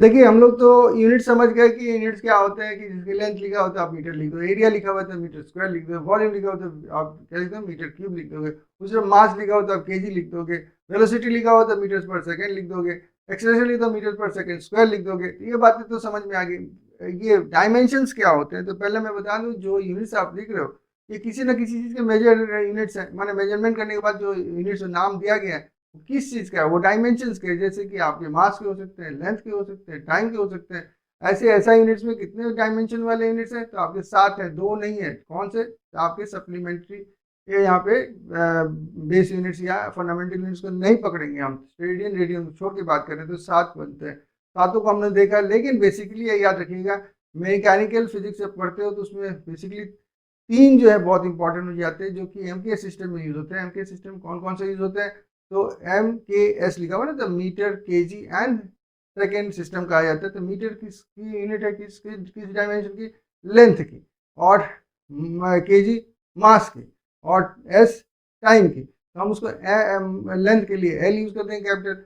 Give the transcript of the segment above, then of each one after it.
देखिए हम लोग तो यूनिट समझ गए कि यूनिट्स क्या होते हैं, कि जिसकी लेंथ लिखा होता है आप मीटर लिख दो, एरिया लिखा हुआ है तो मीटर स्क्वायर लिख दो, वॉल्यूम लिखा होता है आप क्या लिखते हो, मीटर क्यूब लिख दोगे, दूसरा मास लिखा होता है आप केजी लिख दोगे, वेलोसिटी लिखा होता है मीटर्स पर सेकंड लिख दोगे, एक्सेलरेशन लिखा होता है मीटर पर सेकंड स्क्वायर लिख दोगे। तो ये बातें तो समझ में आ गई। ये डायमेंशंस क्या होते हैं, तो पहले मैं बता दूं, जो यूनिट्स आप लिख रहे हो ये किसी ना किसी चीज़ के मेजर यूनिट्स हैं, माने मेजरमेंट करने के बाद जो यूनिट्स नाम दिया गया है किस चीज़ का है, वो डायमेंशंस के, जैसे कि आपके मास के हो सकते हैं, लेंथ के हो सकते हैं, टाइम के हो सकते हैं। ऐसे ऐसा यूनिट्स में कितने डायमेंशन वाले यूनिट्स हैं, तो आपके 7 है, 2 नहीं है। कौन से? तो आपके सप्लीमेंट्री, ये यहाँ पे बेस यूनिट्स या फंडामेंटल यूनिट्स को नहीं पकड़ेंगे हम, रेडियन रेडियन छोड़ के बात करें तो 7 बनते हैं। सातों को हमने देखा, लेकिन बेसिकली ये याद रखिएगा, मैकेनिकल फिजिक्स जब पढ़ते हो तो उसमें बेसिकली 3 जो है बहुत इंपॉर्टेंट हो जाते हैं, जो कि एमके सिस्टम में यूज होते हैं। एमके सिस्टम कौन कौन से यूज होते हैं, तो एम के एस लिखा हुआ ना, तो metre, KG and second system कहा जाता है। तो मीटर किसकी यूनिट है, किस डायमेंशन की, लेंथ की, और केजी मास की, और एस टाइम की। तो हम उसको लेंथ के लिए एल यूज करते हैं कैपिटल,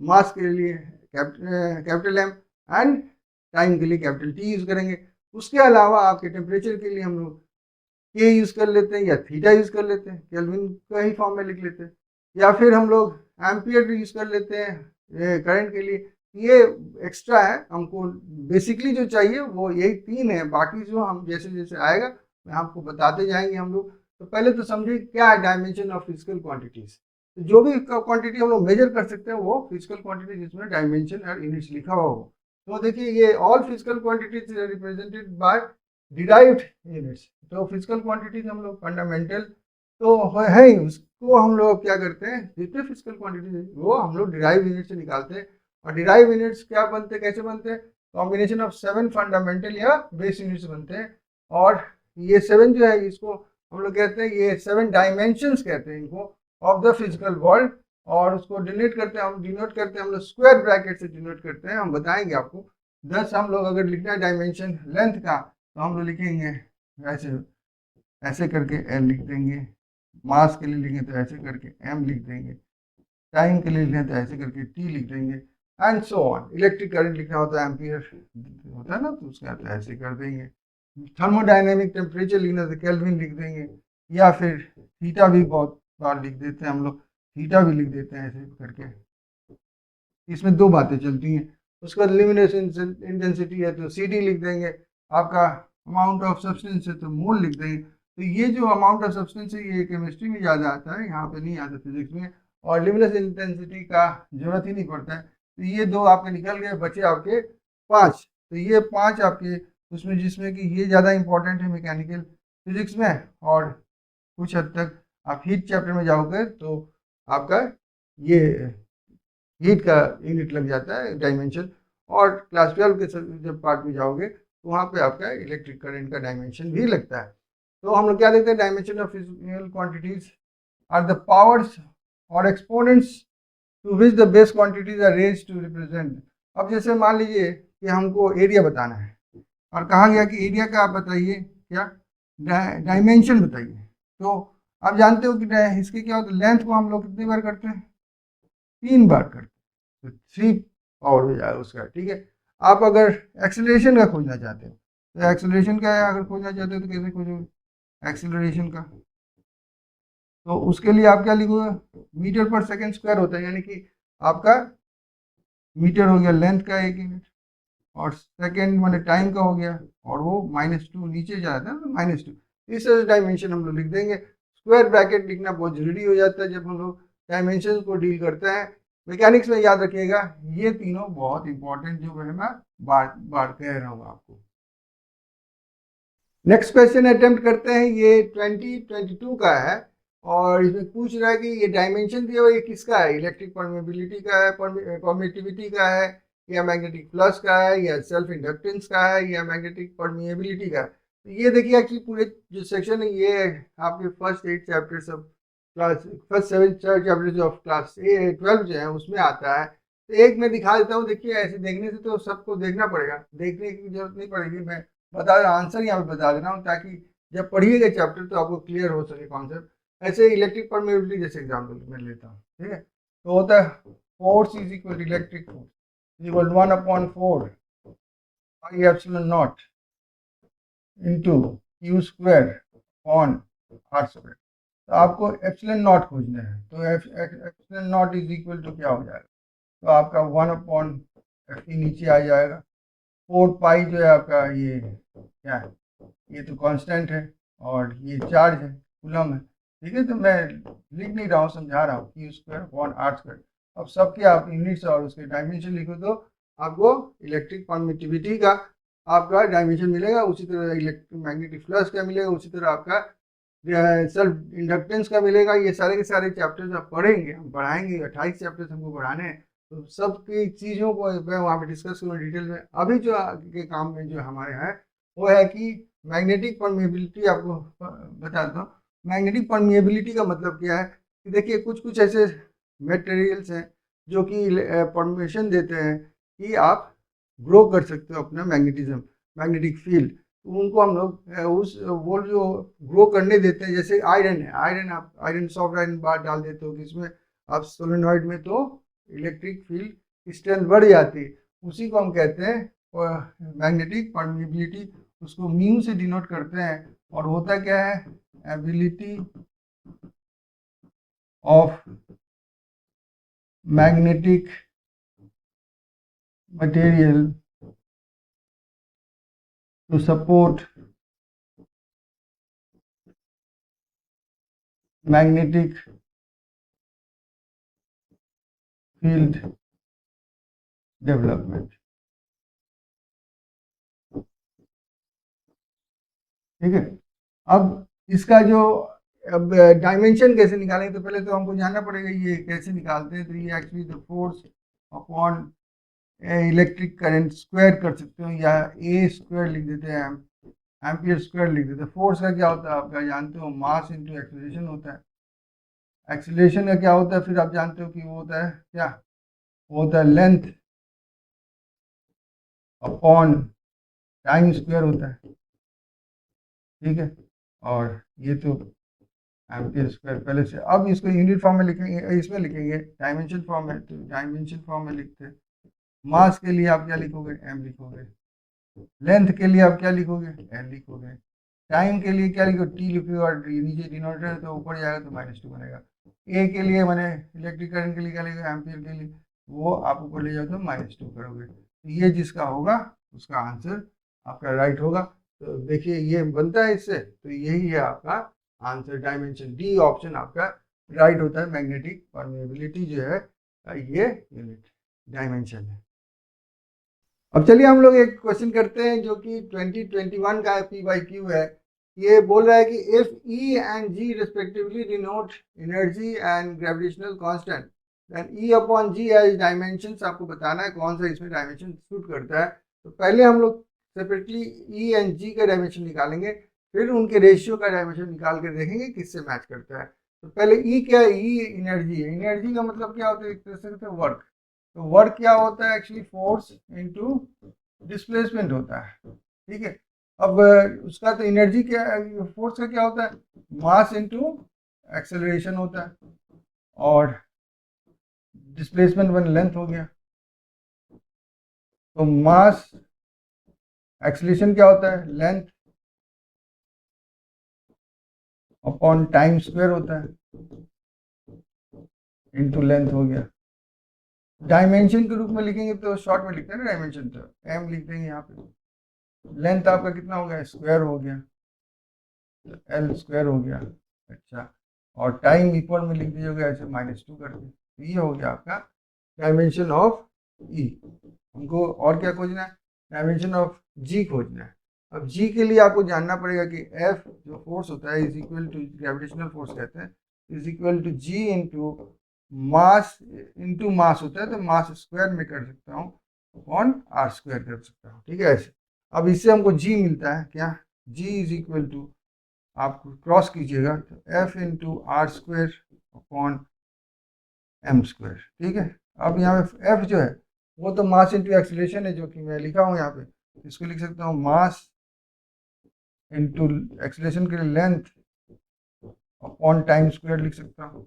मास के लिए कैपिटल एम, एंड टाइम के लिए कैपिटल टी यूज करेंगे। उसके अलावा आपके टेम्परेचर के लिए हम लोग के यूज कर लेते हैं या थीटा यूज कर लेते हैं, केल्विन का ही फॉर्म में लिख लेते हैं, या फिर हम लोग एम्पियर यूज कर लेते हैं करंट के लिए। ये एक्स्ट्रा है, हमको बेसिकली जो चाहिए वो यही 3 है, बाकी जो हम जैसे जैसे आएगा मैं आपको बताते जाएंगे हम लोग। तो पहले तो समझिए क्या है डायमेंशन ऑफ फिजिकल क्वांटिटीज। तो जो भी क्वांटिटी हम लोग मेजर कर सकते हैं वो फिजिकल क्वांटिटी जिसमें डायमेंशन और यूनिट्स लिखा हुआ हो। तो देखिए ये all physical quantities represented by derived units. तो फिजिकल क्वांटिटीज हम लोग फंडामेंटल तो है ही, उसको हम लोग क्या करते हैं, जितने फिजिकल क्वांटिटीज वो हम लोग डिराइव यूनिट से निकालते हैं। और डिराइव यूनिट्स क्या बनते हैं, कैसे बनते हैं, कॉम्बिनेशन ऑफ 7 फंडामेंटल या बेस यूनिट्स बनते हैं। और ये 7 जो है इसको हम लोग कहते हैं, ये 7 डायमेंशंस कहते हैं इनको, ऑफ द फिजिकल वर्ल्ड। और उसको डिनोट करते हैं हम लोग स्क्वायर ब्रैकेट से डिनोट करते हैं, हम बताएंगे आपको। 10 हम लोग अगर लिखना है डायमेंशन लेंथ का, तो हम लोग लिखेंगे ऐसे, ऐसे करके एल लिख देंगे, मास के लिए लिखें तो ऐसे करके एम लिख देंगे, टाइम के लिए लिखें तो ऐसे करके टी लिख देंगे, and so on. Electric current लिखना होता है एम्पियर होता है ना, तो उसका तो ऐसे कर देंगे। थर्मोडायनेमिक टेम्परेचर लिखना तो केल्विन लिख देंगे, या फिर थीटा भी बहुत बार लिख देते हैं हम लोग, थीटा भी लिख देते हैं ऐसे करके। इसमें 2 बातें चलती हैं। उसके बाद ल्यूमिनेसेंस इंटेंसिटी है तो सी डी लिख देंगे, आपका अमाउंट ऑफ सब्सटेंस है तो मोल लिख देंगे। तो ये जो अमाउंट ऑफ सब्सटेंस है ये केमिस्ट्री में ज़्यादा आता है, यहाँ पे नहीं आता फिजिक्स में। और ल्यूमिनेस इंटेंसिटी का जरूरत ही नहीं पड़ता है। तो ये 2 आपके निकल गए, बचे आपके 5। तो ये 5 आपके उसमें, जिसमें कि ये ज़्यादा इंपॉर्टेंट है मैकेनिकल फिजिक्स में। और कुछ हद तक आप हीट चैप्टर में जाओगे तो आपका ये हीट का यूनिट लग जाता है डायमेंशन। और क्लास 12 के जब पार्ट में जाओगे तो वहाँ पे आपका इलेक्ट्रिक करंट का डायमेंशन भी लगता है। तो हम लोग क्या देखते हैं, dimension of physical quantities are the powers और exponents to which the base quantities are raised to represent. अब जैसे मान लीजिए कि हमको एरिया बताना है, और कहा गया कि एरिया का आप बताइए क्या, डायमेंशन बताइए। तो आप जानते हो कि इसके क्या होता है, लेंथ को हम लोग कितनी बार करते हैं, 3 बार करते हैं, तो 3 पावर हो जाएगा उसका, ठीक है। आप अगर एक्सेलरेशन का खोजना चाहते हो, तो एक्सेलरेशन का अगर खोजना चाहते हो तो कैसे खोजोगे एक्सेलरेशन का, तो उसके लिए आप क्या लिखोगे, मीटर पर सेकंड स्क्वायर होता है, यानी कि आपका मीटर हो गया लेंथ का 1 यूनिट, और सेकंड माने टाइम का हो गया, और वो -2 नीचे जाता है, तो -2। इस डायमेंशन हम लोग लिख देंगे। स्क्वायर ब्रैकेट लिखना बहुत जरूरी हो जाता है जब हम लोग डायमेंशन को डील करते हैं मैकेनिक्स में। याद रखिएगा ये तीनों बहुत इंपॉर्टेंट जो है, मैं बार बार कह रहा हूँ आपको। नेक्स्ट क्वेश्चन अटेम्प्ट करते हैं, ये 2022 का है, और इसमें पूछ रहा है कि ये डायमेंशन दिया हुआ ये किसका है, इलेक्ट्रिक परमेबिलिटी का है, परमिटिविटी का है, या मैग्नेटिक फ्लक्स का है, या सेल्फ इंडक्टेंस का है, या मैग्नेटिक परमिएबिलिटी का है। तो ये देखिए एक्चुअली पूरे जो सेक्शन है ये आपके first 8 chapters of class, first 7 chapters of class 12 जो है उसमें आता है। तो एक मैं दिखा देता हूँ, देखिए ऐसे देखने से तो सबको देखना पड़ेगा, देखने की जरूरत नहीं पड़ेगी, मैं बता रहा आंसर यहाँ पे बता दे रहा हूँ, ताकि जब पढ़िएगा चैप्टर तो आपको क्लियर हो सके कॉन्सेप्ट। ऐसे इलेक्ट्रिक परमेबिलिटी जैसे एग्जाम्पल मैं लेता हूँ, ठीक है। तो होता है force is equal to electric force, equal 1/4 pi epsilon naught into Q square upon R square. तो आपको एप्सिलॉन नॉट खोजना है, तो epsilon naught is equal to क्या हो जाएगा, तो आपका 1/FE नीचे आ जाएगा। 4 पाई जो है आपका ये क्या है, ये तो कांस्टेंट है और ये चार्ज है, कूलम है, ठीक है। तो मैं लिख नहीं रहा हूँ, समझा रहा हूँ, Q square upon R square. अब सबके आप यूनिट्स और उसके डायमेंशन लिखो तो आपको इलेक्ट्रिक परमिटिविटी का आपका डायमेंशन मिलेगा, उसी तरह इलेक्ट्रिक मैग्नेटिक फ्लक्स का मिलेगा, उसी तरह आपका सेल्फ इंडक्टेंस का मिलेगा। ये सारे के सारे चैप्टर्स आप पढ़ेंगे, हम पढ़ाएंगे, 28 चैप्टर्स हमको पढ़ाने हैं, तो सबकी चीज़ों को मैं वहाँ पे डिस्कस करूँगा डिटेल में। अभी जो आगे के काम में जो हमारे हैं वो है कि मैग्नेटिक परमिएबिलिटी आपको बताता हूँ। मैग्नेटिक परमिएबिलिटी का मतलब क्या है कि देखिए कुछ कुछ ऐसे मटेरियल्स हैं जो कि परमिशन देते हैं कि आप ग्रो कर सकते हो अपना मैग्नेटिज्म, मैग्नेटिक फील्ड। तो उनको हम लोग उस वो जो ग्रो करने देते हैं, जैसे आयरन है, आयरन आप आयरन सॉफ्ट आयरन बार डाल देते हो किसमें, आप सोलेनॉइड में, तो इलेक्ट्रिक फील्ड की स्ट्रेंथ बढ़ जाती है। उसी को हम कहते हैं मैग्नेटिक परमिएबिलिटी, उसको म्यू से डिनोट करते हैं। और होता क्या है, ability of magnetic material to support magnetic field development. ठीक है। अब इसका जो अब डायमेंशन कैसे निकालेंगे, तो पहले तो हमको जानना पड़ेगा ये कैसे निकालते हैं। तो ये actually the force upon electric current square कर सकते हो, या ए स्क्वायर लिख देते हैं, एम्पियर स्क्वायर लिख देते हैं। फोर्स का क्या होता है आपका जानते हो, मास इंटू एक्सीलरेशन होता है। एक्सीलरेशन का क्या होता है फिर आप जानते हो कि वो होता है क्या, वो होता है लेंथ अपॉन टाइम स्क्वायर होता है, ठीक है। और ये तो एम्पियर स्क्वायर पहले से। अब इसको यूनिट फॉर्म में लिखेंगे, इसमें लिखेंगे, डायमेंशन फॉर्म है तो डायमेंशन फॉर्म में लिखते हैं। मास के लिए आप क्या लिखोगे, एम लिखोगे। लेंथ के लिए आप क्या लिखोगे, एल लिखोगे। टाइम के लिए क्या लिखोगे, टी लिखोगे, और नीचे डिनोमिनेटर है तो ऊपर जाएगा तो -2 बनेगा। ए के लिए मैंने इलेक्ट्रिक करंट के लिए क्या लिखा, एम्पियर के लिए, वो आप ऊपर ले जाओ तो -2 करोगे। तो ये जिसका होगा उसका आंसर आपका राइट होगा। तो देखिए ये बनता है इससे, तो यही है आपका आंसर, डायमेंशन डी ऑप्शन आपका राइट होता है। मैग्नेटिक परमेबिलिटी जो है ये यूनिट डायमेंशन है। अब चलिए हम लोग एक क्वेश्चन करते हैं जो कि 2021 का PYQ है। ये बोल रहा है कि if E and G respectively denote energy and gravitational constant, then E upon G has dimensions. आपको बताना है कौन सा इसमें डायमेंशन सूट करता है। तो पहले हम लोग सेपरेटली E एंड G का डायमेंशन निकालेंगे, फिर उनके रेशियो का डायमेंशन निकाल के देखेंगे किससे मैच करता है। तो पहले E क्या है, E एनर्जी है। एनर्जी का मतलब क्या होता है, एक तरह से वर्क। तो वर्क क्या होता है, एक्चुअली फोर्स इनटू डिस्प्लेसमेंट होता है, ठीक है। अब उसका तो एनर्जी क्या, फोर्स का क्या होता है, मास इनटू एक्सेलरेशन होता है, और डिस्प्लेसमेंट वन लेंथ हो गया। तो मास एक्सेलरेशन क्या होता है, लेंथ अपॉन टाइम स्क्वायर होता है, इनटू लेंथ हो गया। डायमेंशन के रूप में लिखेंगे तो शॉर्ट में लिखते हैं ना डायमेंशन, तो एम लिख देंगे यहाँ पे। लेंथ आपका कितना हो गया, स्क्वायर हो गया, एल स्क्वायर हो गया। अच्छा, और टाइम इक्वल में लिख दीजिएगा ऐसे -2 करके। तो ये हो गया आपका डायमेंशन ऑफ ई। हमको और क्या खोजना है, डायमेंशन ऑफ जी खोजना है। अब जी के लिए आपको जानना पड़ेगा कि एफ जो फोर्स होता है is equal to, gravitational force कहते हैं, is equal to G into mass, into mass होता है तो मास स्क्वायर में कर सकता हूँ, अपॉन आर स्क्वायर कर सकता हूँ, ठीक है ऐसे। अब इससे हमको जी मिलता है क्या, जी इज इक्वल टू, आप क्रॉस कीजिएगा तो F into R square upon M square, ठीक है। अब यहाँ पे एफ जो है वो तो मास इंटू एक्सीलरेशन है, जो कि मैं लिखा हूँ यहाँ पे। इसको लिख सकता हूँ मास इंटू एक्सीलरेशन के लिए लेंथ अपॉन टाइम स्क्वायर लिख सकता हूँ।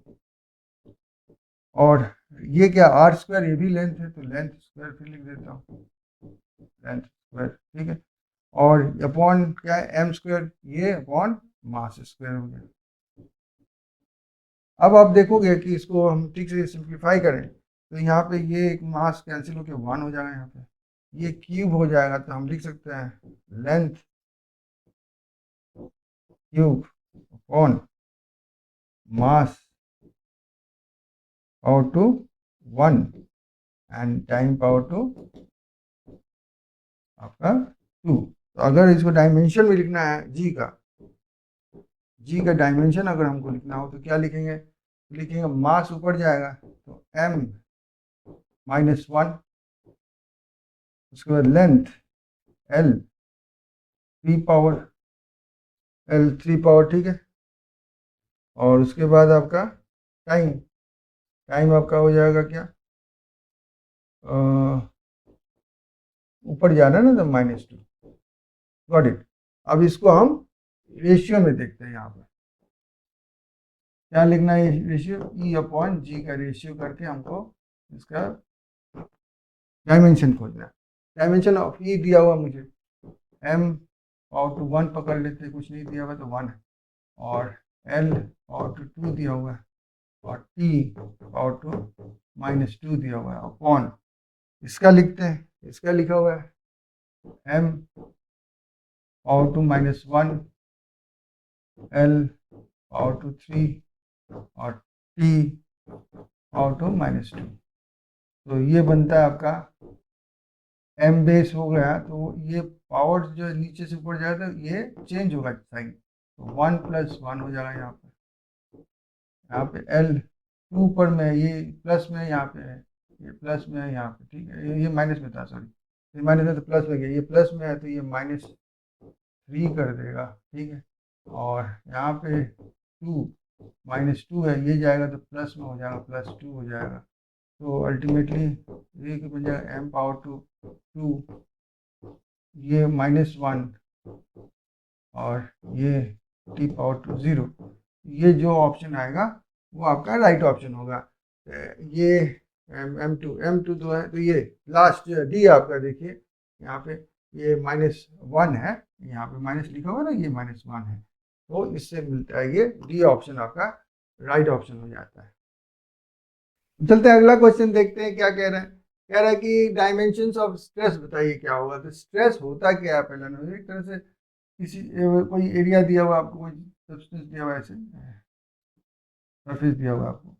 और ये क्या आर स्क्वायर, ये भी लेंथ है तो लेंथ स्क्वायर फिर लिख देता हूँ, लेंथ स्क्वायर, ठीक है। और अपॉन क्या है, एम स्क्वायर, ये अपॉन मास स्क्वायर हो गया। अब आप देखोगे कि इसको हम ठीक से सिंप्लीफाई करें तो यहाँ पे ये एक मास कैंसिल होकर 1 हो जाएगा, यहाँ पे ये क्यूब हो जाएगा, तो हम लिख सकते हैं length cube upon mass power to 1 and time power to आपका 2। तो अगर इसको डायमेंशन में लिखना है जी का डायमेंशन अगर हमको लिखना हो तो क्या लिखेंगे, लिखेंगे मास ऊपर जाएगा तो m -1, उसके बाद लेंथ l 3 पावर, ठीक है। और उसके बाद आपका टाइम आपका हो जाएगा क्या, ऊपर जाना है ना, तो -2, गॉट इट। अब इसको हम रेशियो में देखते हैं, यहाँ पर क्या लिखना है रेशियो, ई अपॉन जी का रेशियो करके हमको इसका डायमेंशन खोजना है। डायमेंशन ऑफ ई दिया हुआ मुझे, m पावर टू 1 पकड़ लेते हैं, कुछ नहीं दिया हुआ तो 1 है, और l पावर टू 2 दिया हुआ है, और t पावर टू -2 दिया हुआ है, अपॉन इसका लिखते हैं, इसका लिखा हुआ है m power to -1, l power to 3 और t पावर टू -2। तो ये बनता है आपका m बेस हो गया, तो ये पावर जो नीचे से ऊपर जाए तो ये चेंज होगा साइन, तो 1 + 1 हो जाएगा यहाँ पे l 2 पर में, ये प्लस में यहाँ पे है, ये प्लस में है यहाँ पे, ठीक है, ये माइनस में था, सॉरी, ये माइनस में तो प्लस में गया, ये प्लस में है तो ये -3 कर देगा, ठीक है। और यहाँ पे 2 -2 है, ये जाएगा तो प्लस में हो जाएगा, +2 हो जाएगा, तो अल्टीमेटली ये बन जाएगा m पावर टू 2, ये -1 और ये t पावर टू 0। ये जो ऑप्शन आएगा वो आपका राइट ऑप्शन होगा। ये m2 तो है, तो ये लास्ट डी आपका देखिए यहाँ पे ये -1 है, यहाँ पे माइनस लिखा हुआ ना, ये -1 है, तो इससे मिलता है ये डी ऑप्शन आपका राइट ऑप्शन हो जाता है। चलते हैं अगला क्वेश्चन देखते हैं क्या कह रहा है। कह रहा है कि डायमेंशंस ऑफ स्ट्रेस बताइए क्या होगा। तो स्ट्रेस होता क्या है, पहले ना एक तरह से किसी कोई एरिया दिया हुआ आपको, कोई सब्सटेंस दिया हुआ, ऐसे सरफेस दिया हुआ आपको,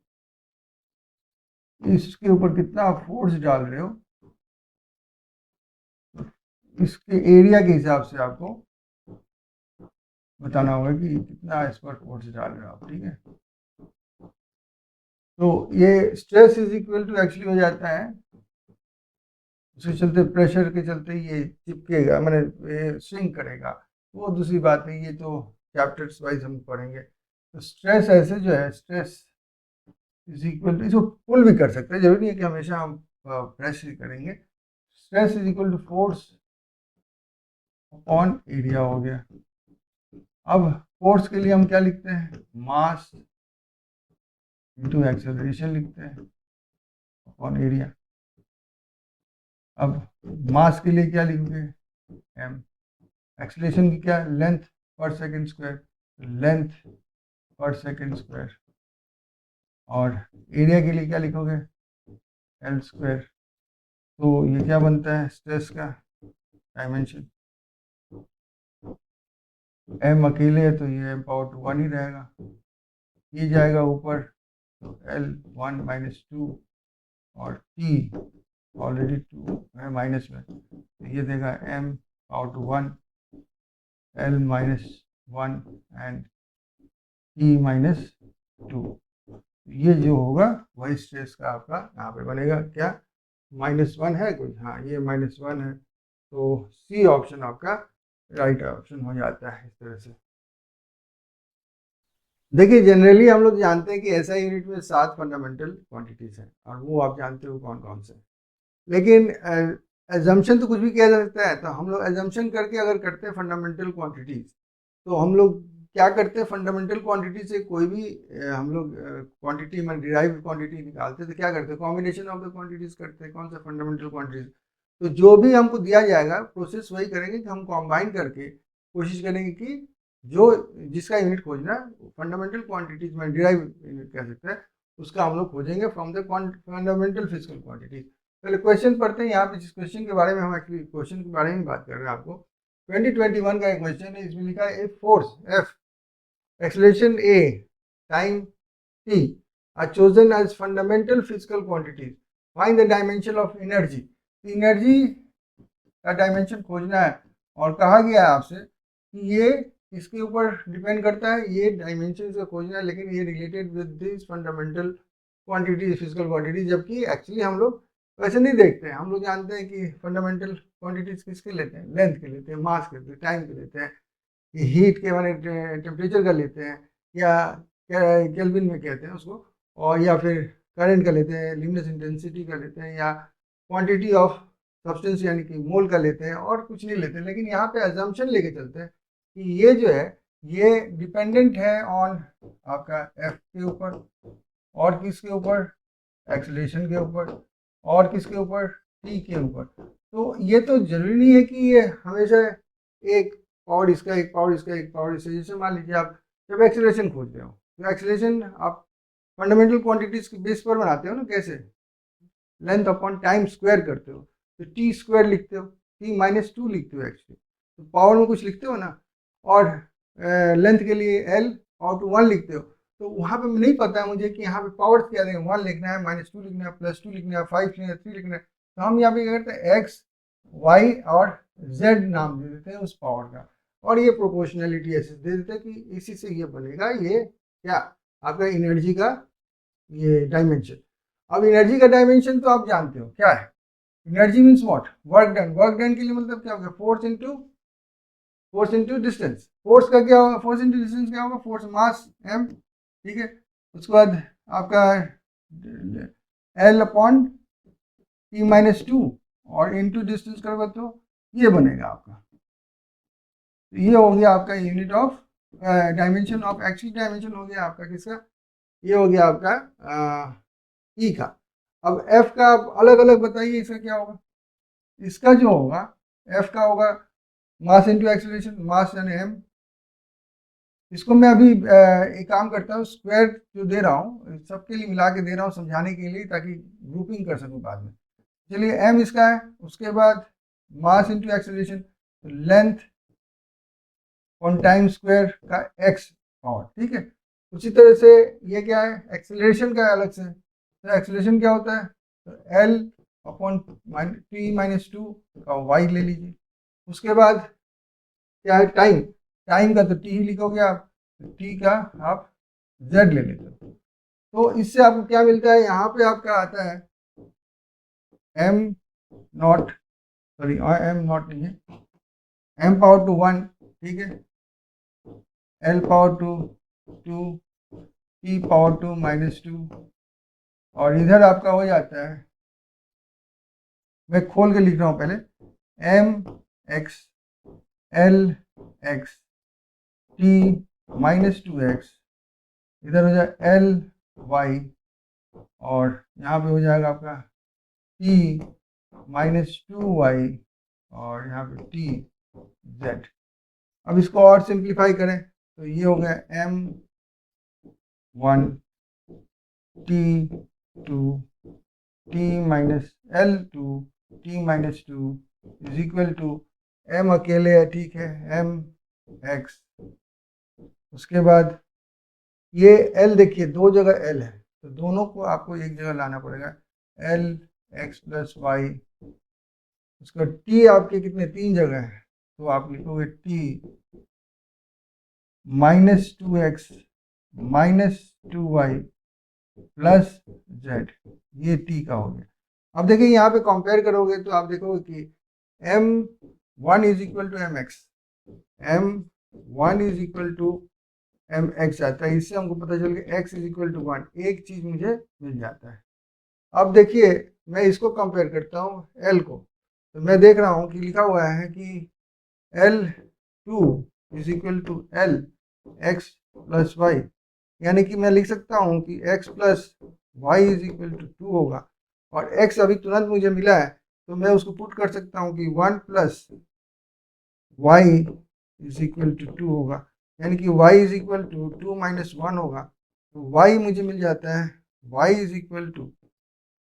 इसके ऊपर कितना आप फोर्स डाल रहे हो, इसके एरिया के हिसाब से आपको बताना होगा कि कितना इस पर फोर्स डाल रहे हो आप, ठीक है। तो ये stress is equal to actually हो जाता है, उसके चलते प्रेशर के चलते ये चिपकेगा, मैंने स्विंग करेगा, वो दूसरी बात है, ये तो चैप्टर्स वाइज हम पढ़ेंगे। तो स्ट्रेस ऐसे जो है, स्ट्रेस इज इक्वल टू, इसको पुल भी कर सकते हैं, जरूरी नहीं है कि हमेशा हम प्रेस ही करेंगे। Stress is equal to force upon area हो गया। अब फोर्स के लिए हम क्या लिखते हैं, मास इनटू एक्सेलरेशन लिखते हैं अपॉन एरिया। अब मास के लिए क्या लिखोगे, m, एक्सेलरेशन की क्या, लेंथ पर सेकंड स्क्वायर, लेंथ पर सेकंड स्क्वायर, और एरिया के लिए क्या लिखोगे, l स्क्वायर। तो ये क्या बनता है स्ट्रेस का डायमेंशन, m अकेले है तो ये m पावर टू 1 ही रहेगा, ये जाएगा ऊपर तो l 1 -2 और t ऑलरेडी 2 है माइनस में, तो ये देगा m power to 1 l -1 and t -2। ये जो होगा वही स्ट्रेस का आपका यहाँ पे बनेगा, क्या -1 है कुछ, हाँ ये -1 है, तो सी ऑप्शन आपका राइट ऑप्शन हो जाता है इस तरह से। देखिए जनरली हम लोग जानते हैं कि एसआई यूनिट में 7 फंडामेंटल क्वांटिटीज हैं, और वो आप जानते हो कौन कौन से, लेकिन एजम्पशन तो कुछ भी किया जा सकता है। तो हम लोग एजम्पशन करके अगर करते हैं फंडामेंटल क्वांटिटीज, तो हम लोग क्या करते हैं, फंडामेंटल क्वांटिटी से कोई भी हम लोग क्वांटिटी में डिराइव क्वांटिटी निकालते हैं तो क्या करते हैं, कॉम्बिनेशन ऑफ द क्वांटिटीज करते हैं। कौन सा, फंडामेंटल क्वांटिटीज। तो जो भी हमको दिया जाएगा प्रोसेस वही करेंगे कि हम कंबाइन करके कोशिश करेंगे कि जो जिसका यूनिट खोजना फंडामेंटल क्वांटिटीज में डिराइव यूनिट कह सकते हैं, उसका हम लोग खोजेंगे from the fundamental physical quantities. पहले क्वेश्चन पढ़ते हैं। यहाँ पे जिस क्वेश्चन के बारे में हम एक्चुअली क्वेश्चन के बारे में बात कर रहे हैं, आपको 2021 का एक क्वेश्चन है। इसमें लिखा है a force F, acceleration a, time t are chosen as fundamental physical quantities. Find the dimension of energy. Energy का डायमेंशन खोजना है और कहा गया है आपसे कि ये इसके ऊपर डिपेंड करता है, ये डायमेंशन का खोजना है, लेकिन ये related with this fundamental quantities, physical quantities. जबकि एक्चुअली हम लोग वैसे नहीं देखते हैं। हम लोग जानते हैं कि फंडामेंटल क्वांटिटीज किसके लेते हैं, लेंथ के लेते हैं, मास के लेते हैं, टाइम के लेते हैं, हीट के माने टेम्परेचर का लेते हैं, या केल्विन में कहते हैं उसको, और या फिर करंट का लेते हैं, ल्यूमिनस इंटेंसिटी का लेते हैं, या क्वांटिटी ऑफ सब्सटेंस यानी कि मोल का लेते हैं, और कुछ नहीं लेते हैं। लेकिन यहाँ पे अजम्पशन लेके चलते हैं कि ये जो है ये डिपेंडेंट है ऑन आपका एफ के ऊपर, और किसके ऊपर, एक्सेलरेशन के ऊपर, और किसके ऊपर, टी के ऊपर। तो ये तो जरूरी नहीं है कि ये हमेशा एक पावर इसका, एक पावर इसका, एक पावर इसका। जैसे मान लीजिए आप जब एक्सेलरेशन खोजते हो तो एक्सेलरेशन आप फंडामेंटल क्वांटिटीज के बेस पर बनाते हो ना, कैसे, लेंथ अपॉन टाइम स्क्वायर करते हो, तो टी स्क्वायर लिखते हो, t-2 लिखते हो एक्चुअली, तो पावर में कुछ लिखते हो ना, और लेंथ के लिए l और 1 लिखते हो। तो वहाँ पे नहीं पता है मुझे कि यहाँ पे पावर क्या देंगे, 1 लिखना है, -2 लिखना है, +2 लिखना है, 5 लिखना है, 3 लिखना है। तो हम यहाँ पे क्या करते हैं, x, y और z नाम दे देते हैं उस पावर का, और ये प्रोपोर्शनलिटी ऐसे दे देते हैं कि इसी से ये बनेगा, ये क्या आपका एनर्जी का ये डायमेंशन। अब एनर्जी का डायमेंशन तो आप जानते हो क्या है, energy means what, work done. Work done के लिए मतलब क्या होगा, फोर्स इनटू डिस्टेंस। फोर्स का क्या होगा, फोर्स इनटू डिस्टेंस क्या होगा, फोर्स मास m, ठीक है। उसके बाद आपका L अपॉन t-2 और इनटू डिस्टेंस करोगे तो ये बनेगा आपका। ये हो गया आपका unit of dimension of, actually dimension हो गया आपका किसका, ये हो गया आपका ई का। अब एफ का अलग अलग बताइए, इसका क्या होगा। इसका जो होगा एफ का होगा मास इनटू एक्सेलरेशन, मास यानी एम। इसको मैं अभी एक काम करता हूँ, स्क्वायर जो दे रहा हूँ सबके लिए मिला के दे रहा हूँ समझाने के लिए, ताकि ग्रुपिंग कर सकूँ बाद में। चलिए एम इसका है, उसके बाद mass into acceleration, length on time square का एक्स पावर, ठीक है। उसी तरह से ये क्या है, एक्सेलरेशन का अलग से, तो एक्सेलरेशन क्या होता है, तो एल अपॉन t-2 का वाई ले लीजिए। उसके बाद क्या है, टाइम, टाइम का तो टी ही लिखोगे आप, टी का आप जेड ले लेते हो। तो इससे आपको क्या मिलता है, यहाँ पे आपका आता है M naught, sorry M naught नहीं है, एम पावर टू 1, ठीक है, L power to 2, T power to -2, और इधर आपका हो जाता है, मैं खोल के लिख रहा हूँ पहले, M X L X T -2x, इधर हो जाए एल वाई, और यहाँ पे हो जाएगा आपका t -2y, और यहाँ पे t z। अब इसको और सिंप्लीफाई करें तो ये हो गया m1 t2 t-L2 t-2 is equal to m अकेले है, ठीक है, m x। उसके बाद ये l देखिए दो जगह l है, तो दोनों को आपको एक जगह लाना पड़ेगा, l x + y। उसका t आपके कितने, 3 जगह है, तो आप लिखोगे t -2x -2y + z, ये t का हो गया। अब देखिए यहाँ पे कंपेयर करोगे तो आप देखोगे कि m1 = mx, m1 = mx आता है। इससे हमको पता चल गया x = 1, एक चीज मुझे मिल जाता है। अब देखिए मैं इसको कंपेयर करता हूँ l को, तो मैं देख रहा हूँ कि लिखा हुआ है कि L2 = L x plus Y, यानी कि मैं लिख सकता हूँ कि X plus Y is equal to 2 होगा। और एक्स अभी तुरंत मुझे मिला है तो मैं उसको पुट कर सकता हूँ कि 1 plus Y is equal to 2 होगा, यानी कि Y is equal to 2 minus 1 होगा। तो वाई मुझे मिल जाता है वाई इज इक्वल टू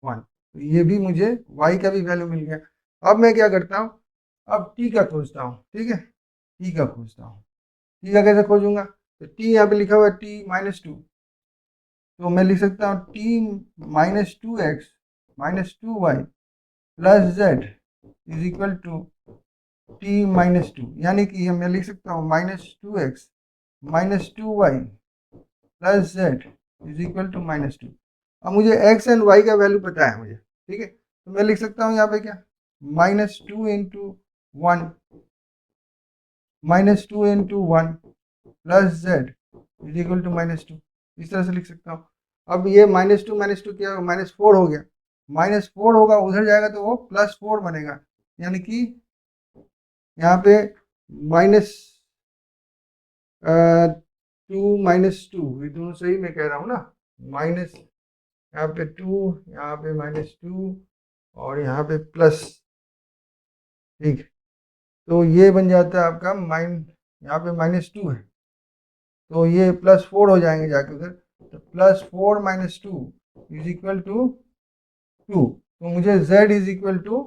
1। तो ये भी मुझे वाई का भी वैल्यू मिल गया। अब मैं क्या करता हूँ, अब टी का खोजता हूँ। ठीक है, टी का खोजता हूँ। टी का कैसे खोजूंगा, तो टी यहाँ पे लिखा हुआ है टी माइनस 2, तो मैं लिख सकता हूँ T minus 2x minus 2y plus Z is equal to T minus 2, यानी कि मैं लिख सकता हूँ -2x -2y plus Z is equal to -2। अब मुझे x एंड y का वैल्यू पता है मुझे, ठीक है, तो मैं लिख सकता हूँ यहाँ पे क्या -2 into 1 plus Z is equal to -2, इस तरह से लिख सकता हूँ। अब ये -2 क्या होगा, -4 हो गया, -4 होगा, उधर जाएगा तो वो +4 बनेगा, यानी कि यहाँ पे माइनस 2 -2, ये दोनों सही मैं कह रहा हूँ ना, माइनस यहाँ पे 2, यहाँ पे -2 और यहाँ पे प्लस, ठीक। तो ये बन जाता है आपका यहाँ पे -2 है तो ये +4 हो जाएंगे जाके उधर, तो +4 -2 इज इक्वल टू 2। तो मुझे z इज इक्वल टू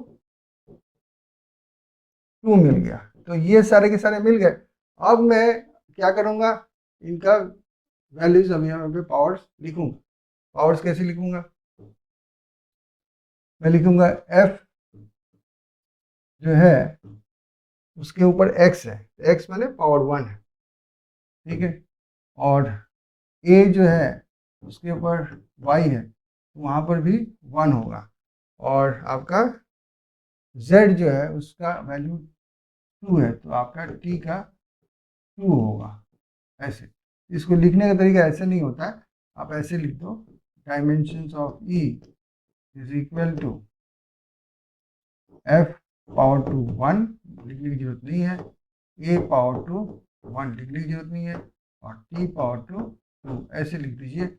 2 मिल गया। तो ये सारे के सारे मिल गए। अब मैं क्या करूँगा, इनका वैल्यूज अब यहाँ पे पावर्स लिखूंगा। पावर्स कैसे लिखूंगा, मैं लिखूंगा f जो है उसके ऊपर x है, x मैंने पावर 1 है, ठीक है, और a जो है उसके ऊपर y है, वहाँ पर भी 1 होगा, और आपका z जो है उसका वैल्यू 2 है, तो आपका t का 2 होगा। ऐसे इसको लिखने का तरीका ऐसे नहीं होता है, आप ऐसे लिख दो, dimensions of E is equal to f power to 1 लिखने की जरूरत नहीं है, a पावर टू 1 लिखने की जरूरत नहीं है, और t पावर टू 2 ऐसे लिख दीजिए,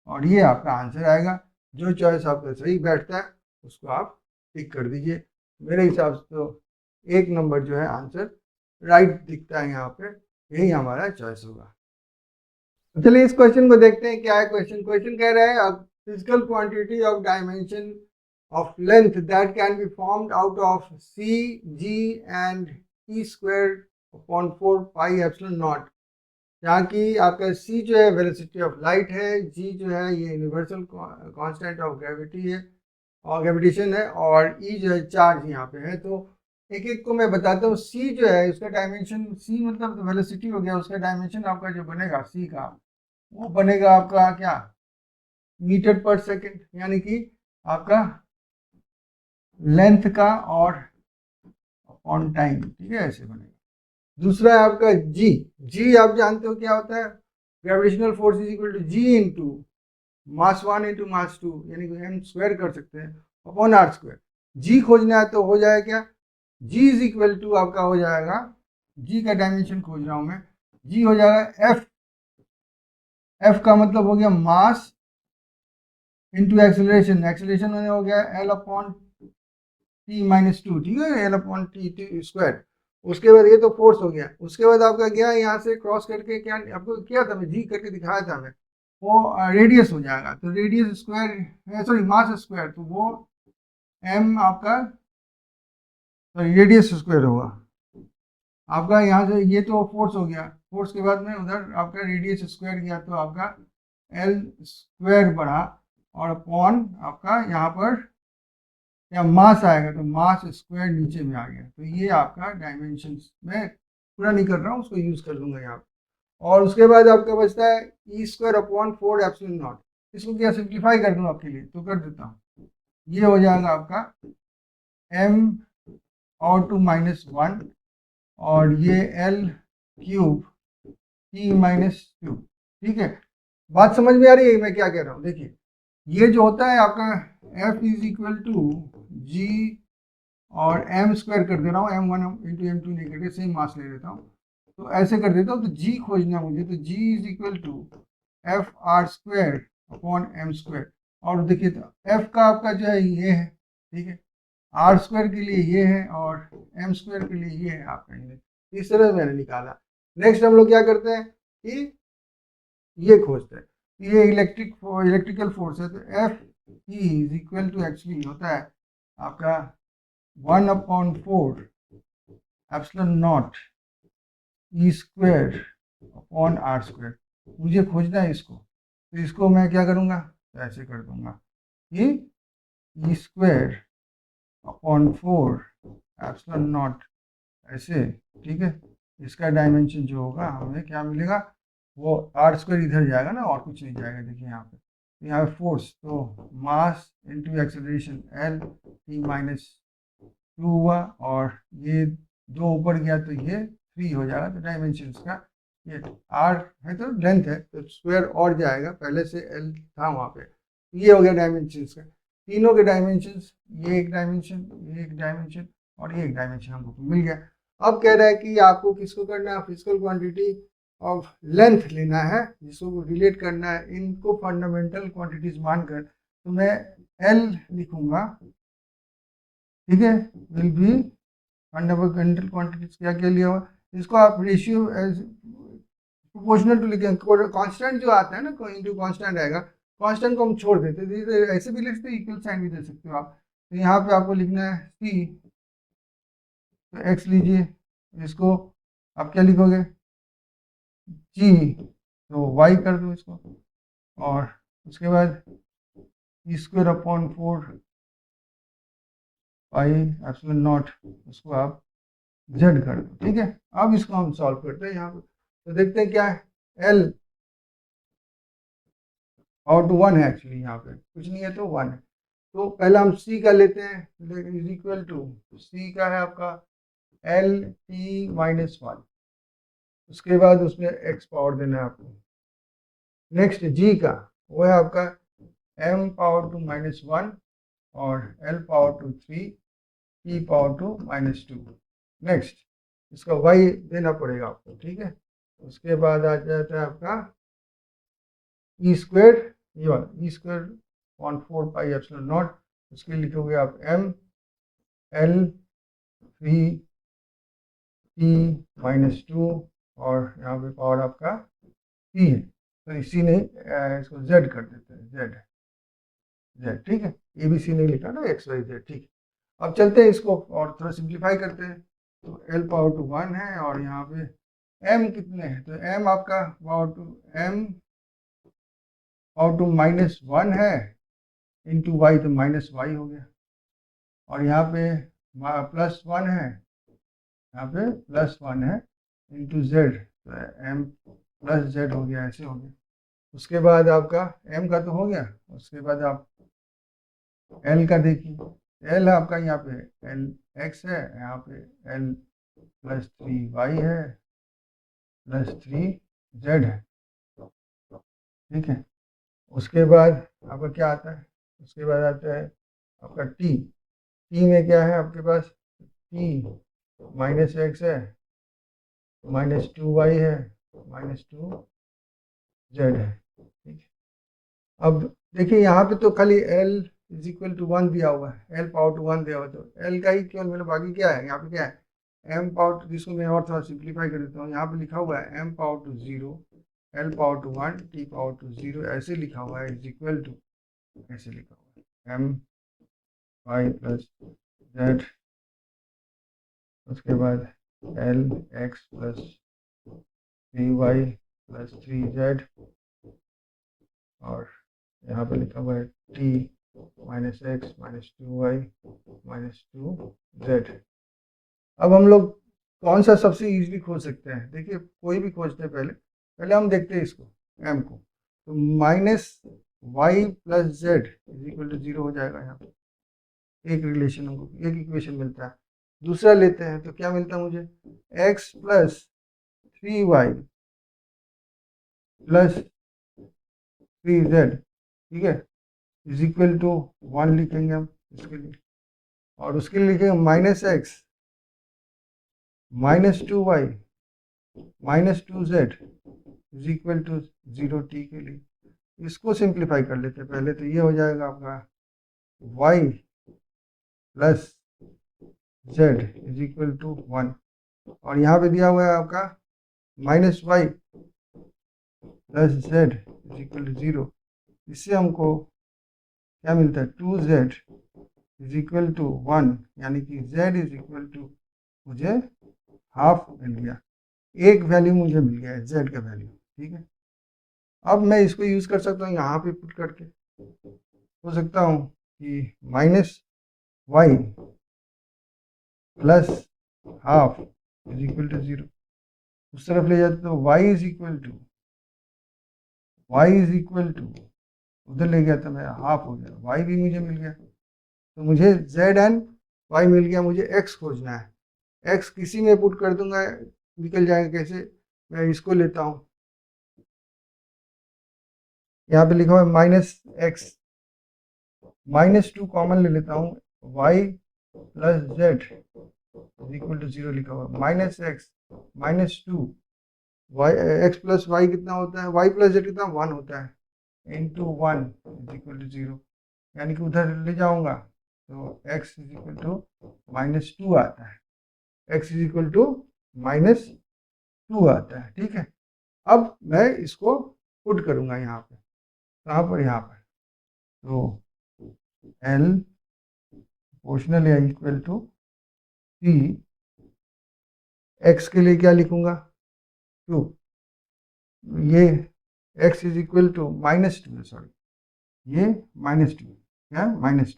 और ये आपका आंसर आएगा। जो चॉइस आपका सही बैठता है उसको आप टिक कर दीजिए। मेरे हिसाब से तो 1 नंबर जो है आंसर राइट दिखता है यहाँ पे, यही हमारा चॉइस होगा। चलिए इस क्वेश्चन को देखते हैं क्या है क्वेश्चन। क्वेश्चन कह रहा है physical quantity of dimension of length that can be formed out of c, g and e squared upon 4 pi epsilon naught, जहाँ की आपका c जो है वेलोसिटी ऑफ लाइट है, g जो है ये यूनिवर्सल कांस्टेंट ऑफ ग्रेविटी है और ग्रेविटेशन है, और e जो है चार्ज यहाँ पे है। तो एक एक को मैं बताता हूँ। c जो है उसका डायमेंशन, c मतलब वेलोसिटी हो गया, उसका डायमेंशन आपका जो बनेगा c का, वो बनेगा आपका क्या, मीटर पर सेकेंड, यानी कि आपका लेंथ का और ऑन टाइम, ठीक है, ऐसे बनेगा। दूसरा है आपका जी। जी आप जानते हो क्या होता है, gravitational force is equal to G into mass 1 into mass 2, यानी कि m स्क्वायर कर सकते हैं अपॉन r स्क्वायर। जी खोजना है तो हो जाएगा क्या, जी इज इक्वल टू आपका हो जाएगा, जी का डायमेंशन खोज रहा हूं मैं, जी हो जाएगा एफ, एफ का मतलब हो गया मास इंटू एक्सेलरेशन, एक्सेलरेशन मैंने हो गया एल अपॉन टी माइनस 2, ठीक है, एल अपॉन टी स्क्वायर। उसके बाद ये तो फोर्स हो गया, उसके बाद आपका क्या यहाँ से क्रॉस करके क्या आपको किया था, मैं जी करके दिखाया था मैं, वो रेडियस हो जाएगा, तो radius square, sorry mass square, तो वो एम आपका रेडियस स्क्वायर होगा आपका। यहाँ से ये तो फोर्स हो गया, फोर्स के बाद में उधर आपका रेडियस स्क्वायर गया, तो आपका एल स्क्वायर बढ़ा, और अपॉन आपका यहाँ पर या मास आएगा, तो मास स्क्वायर नीचे में आ गया। तो ये आपका डायमेंशन में पूरा नहीं कर रहा हूँ, उसको यूज कर लूंगा यहाँ। और उसके बाद आपका बचता है ई स्क्वायर अपॉन 4 एप्सिलॉन नॉट। इसको क्या सिंप्लीफाई कर दूँ आपके लिए, तो कर देता हूँ। ये हो जाएगा आपका m और 2-1, और ये l क्यूब t माइनस 2, ठीक है। बात समझ में आ रही है मैं क्या कह रहा हूँ, देखिए ये जो होता है आपका f इज इक्वल टू जी और m स्क्वायर कर दे रहा हूँ, m1 इंटू m2 नहीं करके सेम मास ले लेता हूँ, तो ऐसे कर देता हूँ, तो जी खोजना मुझे, तो G is equal to F R square upon M square. और देखिए तो एफ का आपका जो है ये है, ठीक है, आर स्क्वायर के लिए ये है और एम स्क्वायर के लिए ये है आपका ये। इस तरह से मैंने निकाला। नेक्स्ट हम लोग क्या करते हैं कि ये खोजते हैं, ये इलेक्ट्रिकल फोर्स है, तो F E is equal to actually होता है आपका 1/4 epsilon naught E square upon R square. मुझे खोजना है इसको, तो इसको मैं क्या करूँगा, ऐसे कर दूंगा कि ई स्क्वायर अपॉन 4 एप्सिलॉन नॉट ऐसे, ठीक है। इसका डायमेंशन जो होगा हमें क्या मिलेगा, वो आर स्क्वायर इधर जाएगा ना, और कुछ नहीं जाएगा। देखिए यहाँ पे, तो यहाँ पे फोर्स, तो mass into acceleration L T minus 2 हुआ, और ये 2 ऊपर गया तो ये 3 हो जाएगा। तो डायमेंशन इसका ये आर है, तो लेंथ है, तो स्क्वायर और जाएगा, पहले से एल था वहाँ पे। ये हो गया डायमेंशन का, तीनों के डायमेंशन, ये एक डायमेंशन, ये एक डायमेंशन और ये एक डायमेंशन हमको मिल गया। अब कह रहा है कि आपको किसको करना है, फिजिकल क्वांटिटी ऑफ लेंथ लेना है, जिसको रिलेट करना है इनको फंडामेंटल क्वांटिटीज मानकर। तो मैं एल लिखूंगा, ठीक है, विल बी फंडामेंटल क्वांटिटीज क्या क्या लिया हुआ, इसको आप रेशियो एज प्रोपोर्शनल टू लिखें। कांस्टेंट जो आता है ना, इंटू कांस्टेंट आएगा, कांस्टेंट को हम छोड़ देते हैं, ऐसे भी लिख सकते हैं, इक्वल साइन भी दे सकते हो आप। तो यहाँ पे आपको लिखना है सी, तो एक्स लीजिए, इसको आप क्या लिखोगे, जी, तो वाई कर दो इसको, और उसके बाद E square upon 4 pi epsilon naught, उसको आप जेड कर दो, ठीक है। अब इसको हम सॉल्व करते हैं यहाँ पे, तो देखते हैं क्या है, एल और टू 1 है एक्चुअली, यहाँ पे कुछ नहीं है तो 1 है। तो पहले हम सी का लेते हैं, इज इक्वल टू सी का है आपका एल टी माइनस 1, उसके बाद उसमें एक्स पावर देना है आपको। नेक्स्ट जी का वो है आपका एम पावर टू माइनस 1 और L power to 3 E power to minus 2। Next इसका वाई देना पड़ेगा आपको, ठीक है। उसके बाद आ जाता है आपका ई स्क्वायर, ये वाला E square on 4 pi epsilon naught, उसके लिखोगे आप एम एल 3 टी माइनस 2 और यहाँ पे पावर आपका टी है, तो इसी ने इसको जेड कर देते हैं, जेड जेड, ठीक है। ए बी सी नहीं लिखा ना, एक्स वाई जेड, ठीक है। अब चलते हैं इसको और थोड़ा सिंप्लीफाई करते हैं, तो एल पावर टू 1 है और यहाँ पे एम कितने हैं, तो एम आपका power to M power to minus 1 है इंटू वाई, तो माइनस वाई हो गया, और यहाँ पे प्लस 1 है, यहाँ पे प्लस 1 है इंटू जेड, तो एम प्लस जेड हो गया, ऐसे हो गया। उसके बाद आपका एम का तो हो गया, उसके बाद आप एल का देखिए, एल आपका यहाँ पे एल एक्स है, यहाँ पे एल प्लस 3 वाई है प्लस 3 जेड है, ठीक है। उसके बाद आपका क्या आता है, उसके बाद आता है आपका टी, टी में क्या है आपके पास, टी माइनस एक्स है, माइनस 2 वाई है, माइनस 2 जेड है, ठीक है। अब देखिए यहाँ पे तो खाली एल इज इक्वल टू 1 दिया हुआ है, एल पावर टू 1 दिया हुआ है, तो एल का ही केवल मैंने, बाकी क्या है यहाँ पे, क्या है एम पावर टू, जिसको मैं और थोड़ा सिंप्लीफाई कर देता हूँ, यहाँ पे लिखा हुआ है M power to 0 L power to 1 T power to 0, ऐसे लिखा हुआ है, इज इक्वल टू, ऐसे लिखा हुआ है एम वाई प्लस जेड, उसके बाद L X plus 3 Y plus 3 Z, और यहाँ पे लिखा हुआ है T minus X minus 2 Y minus 2 Z. अब हम लोग कौन सा सबसे इजीली खोज सकते हैं, देखिए कोई भी खोजते हैं, पहले पहले हम देखते हैं इसको एम को, तो minus Y plus Z is equal to 0 हो जाएगा। यहाँ पे एक रिलेशन हमको, एक इक्वेशन मिलता है। दूसरा लेते हैं तो क्या मिलता है मुझे, X plus 3 Y plus 3 Z, ठीक है, इज इक्वल टू 1 लिखेंगे हम इसके लिए, और उसके लिए लिखेंगे minus X minus 2 Y -2z is equal to 0t के लिए। इसको सिंप्लीफाई कर लेते हैं पहले, तो ये हो जाएगा आपका y plus z is equal to 1, और यहाँ पे दिया हुआ है आपका -y plus z is equal to 0। इससे हमको क्या मिलता है, 2z इज इक्वल टू 1, यानी कि z इज इक्वल टू मुझे हाफ मिल गया, एक वैल्यू मुझे मिल गया है z का वैल्यू। ठीक है, अब मैं इसको यूज़ कर सकता हूँ यहाँ पे पुट करके, हो सकता हूँ कि -y plus half is equal to 0, उस तरफ ले जाते तो y इज इक्वल टू उधर ले गया तो मेरा हाफ हो गया, y भी मुझे मिल गया। तो मुझे z एंड y मिल गया, मुझे x खोजना है। x किसी में पुट कर दूंगा, निकल जाएगा कैसे, मैं इसको लेता हूँ, यहाँ पे लिखा हुआ है -x, -2 कॉमन ले लेता हूँ, y plus z is equal to 0 लिखा हुआ है, -x -2 y, x plus y कितना होता है, y प्लस z कितना 1 होता है, इंटू 1 इज इक्वल टू 0, यानी कि उधर ले जाऊंगा तो x इज इक्वल टू -2 आता है, x इज इक्वल टू -2 आता है। ठीक है, अब मैं इसको पुट करूंगा यहाँ पे, कहाँ पर, यहाँ पर, तो L प्रोपोर्शनल या इक्वल टू P, x के लिए क्या लिखूंगा 2, ये x is equal to -2, sorry ये -2, क्या -2,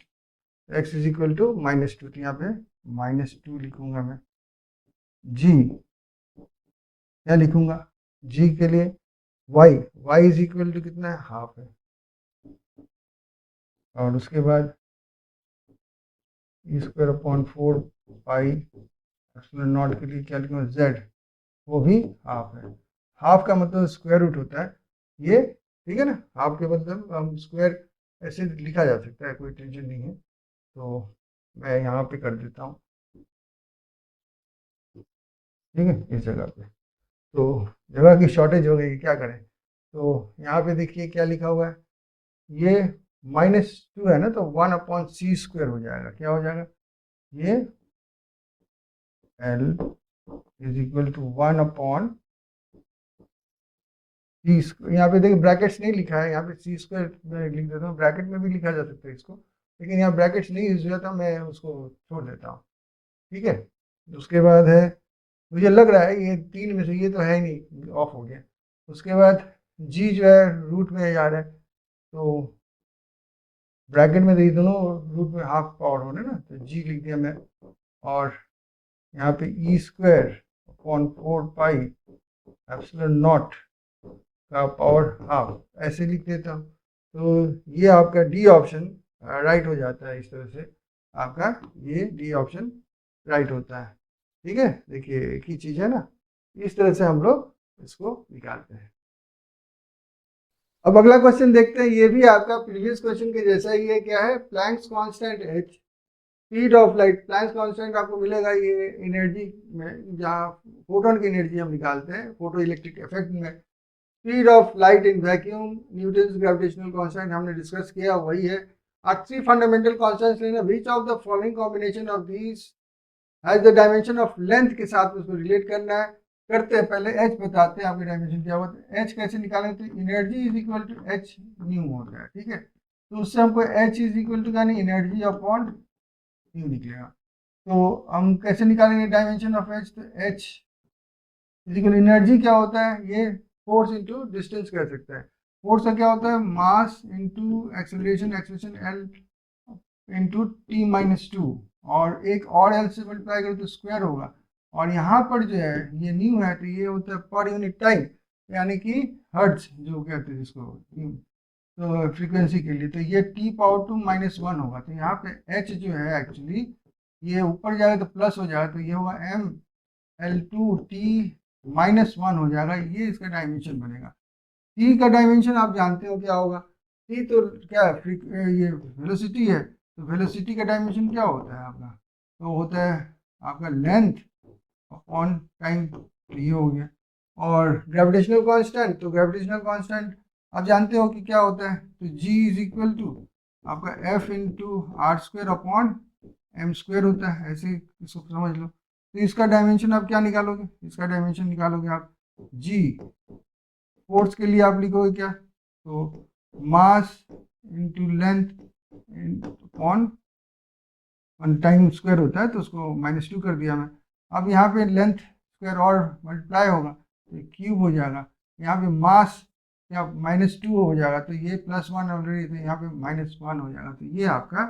x इज इक्वल टू -2, तो यहाँ पे -2 लिखूंगा मैं। g क्या लिखूंगा, g के लिए y इज इक्वल टू कितना है, हाफ है, और उसके बाद e² / 4 नॉट के लिए क्या लिखूंगा, z वो भी हाफ है। हाफ का मतलब स्क्वायर रूट होता है ये, ठीक है ना, हाफ के मतलब हम स्क्वायर ऐसे लिखा जा सकता है, कोई टेंशन नहीं है। तो मैं यहाँ पे कर देता हूँ, ठीक है, इस जगह पे, तो जगह की शॉर्टेज हो गई, क्या करें, तो यहाँ पे देखिए क्या लिखा हुआ है, ये -2 है ना, तो 1/c² हो जाएगा, क्या हो जाएगा, ये L is equal to 1/c², यहाँ पे देखिए ब्रैकेट्स नहीं लिखा है, यहाँ पे c² मैं लिख देता हूँ, ब्रैकेट में भी लिखा जा सकता है इसको, लेकिन यहाँ ब्रैकेट्स नहीं यूज हुआ था, मैं उसको छोड़ देता हूँ। ठीक है, उसके बाद है, मुझे लग रहा है ये 3 में से ये तो है ही नहीं, ऑफ हो गया। उसके बाद g जो है रूट में जा रहा है, तो ब्रैकेट में ये दोनों रूट में हाफ पावर हो रहे ना, तो g लिख दिया मैं, और यहाँ पे e²/4πε0 का पावर हाफ ऐसे लिख देता हूँ। तो ये आपका डी ऑप्शन राइट हो जाता है, इस तरह से आपका ये डी ऑप्शन राइट होता है। ठीक है, देखिए एक ही चीज़ है ना, इस तरह से हम लोग इसको निकालते हैं। अब अगला क्वेश्चन देखते हैं, ये भी आपका प्रीवियस क्वेश्चन के जैसा ही है, क्या है, Planck's constant h, speed of light, Planck's constant आपको मिलेगा ये एनर्जी में, जहाँ फोटोन की एनर्जी हम निकालते हैं फोटो इलेक्ट्रिक इफेक्ट में। Speed of light in vacuum, Newton's gravitational constant हमने डिस्कस किया, वही है। थ्री फंडामेंटल कांस्टेंट्स लेना, which of the following combination of these has the dimension of length के साथ उसको रिलेट करना है। करते हैं, पहले एच बताते हैं आपके डायमेंशन क्या होता है। एच कैसे निकालेंगे, तो energy is equal to H nu होता है, ठीक है, तो उससे हमको एच इज इक्वल टू यानी एनर्जी अपॉन न्यू निकलेगा। तो हम कैसे निकालेंगे डायमेंशन ऑफ एच, तो एच इज इक्वल एनर्जी क्या होता है, ये फोर्स इंटू डिस्टेंस कह सकते हैं। फोर्स का क्या होता है, mass into acceleration, acceleration L into t-2, और एक और एल से मल्टीप्लाई करो तो स्क्वायर होगा, और यहाँ पर जो है ये न्यू है, तो ये होता है पर यूनिट टाइम, यानी कि हर्ट्ज जो कहते हैं जिसको, तो फ्रीक्वेंसी के लिए, तो ये t⁻2-1 होगा। तो यहाँ पे h जो है एक्चुअली ये ऊपर जाएगा तो प्लस हो जाएगा, तो ये होगा mL2t-1 हो जाएगा, ये इसका डायमेंशन बनेगा। t का डायमेंशन आप जानते हो क्या होगा, t तो क्या है, ये वेलोसिटी है, तो वेलोसिटी का डायमेंशन क्या होता है आपका, तो होता है आपका लेंथ अपॉन टाइम, तो ये हो गया। और ग्रेविटेशनल कांस्टेंट, तो ग्रेविटेशनल कांस्टेंट आप जानते हो कि क्या होता है, तो g इज इक्वल टू आपका f into R square upon M square होता है, ऐसे इसको समझ लो। तो इसका डायमेंशन आप क्या निकालोगे, इसका डायमेंशन निकालोगे आप g, फोर्स के लिए आप लिखोगे क्या, तो mass into length upon time square होता है, तो उसको -2 कर दिया मैं। अब यहाँ पे लेंथ स्क्वायर और मल्टीप्लाई होगा तो क्यूब हो जाएगा, यहाँ पे मास या -2 हो जाएगा, तो ये +1 ऑलरेडी, तो यहाँ पे -1 हो जाएगा, तो ये आपका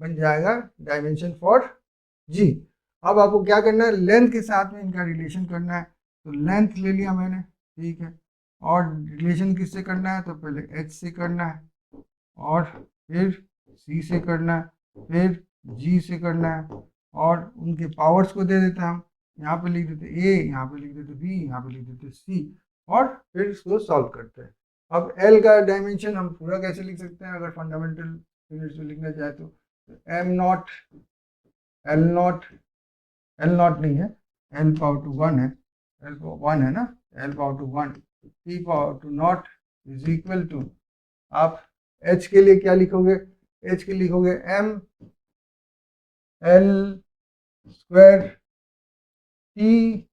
बन जाएगा डायमेंशन फॉर जी। अब आपको क्या करना है, लेंथ के साथ में इनका रिलेशन करना है, तो लेंथ ले लिया मैंने, ठीक है, और रिलेशन किससे करना है, तो पहले h से करना है और फिर c से करना है, फिर g से करना है, और उनके पावर्स को दे देते हैं हम, यहाँ पे लिख देते a, यहाँ पे लिख देते b, यहाँ पे लिख देते c, और फिर इसको सॉल्व करते हैं। अब l का डायमेंशन हम पूरा कैसे लिख सकते हैं, अगर फंडामेंटल यूनिट्स में लिखना चाहे तो m नॉट, एल नॉट नहीं है, एल पावर टू 1 है, एल पावर 1 है ना, L power to 1 T power to naught is equal to, आप h के लिए क्या लिखोगे, h के लिखोगे m एल स्क्वायर टी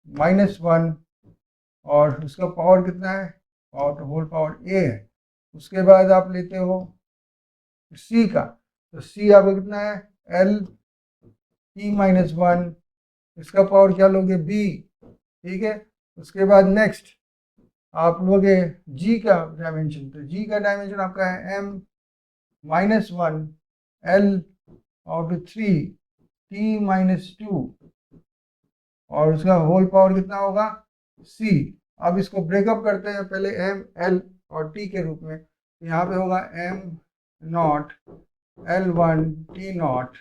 -1, और उसका पावर कितना है, power to whole power a है। उसके बाद आप लेते हो c का, तो c आपका कितना है, एल टी -1, इसका पावर क्या लोगे b, ठीक है। उसके बाद नेक्स्ट आप लोगे g का डायमेंशन, तो g का डायमेंशन आपका है m -1 l और 3 t -2, और उसका होल पावर कितना होगा c। अब इसको ब्रेकअप करते हैं पहले m l और t के रूप में, यहाँ पे होगा m nought l1 t nought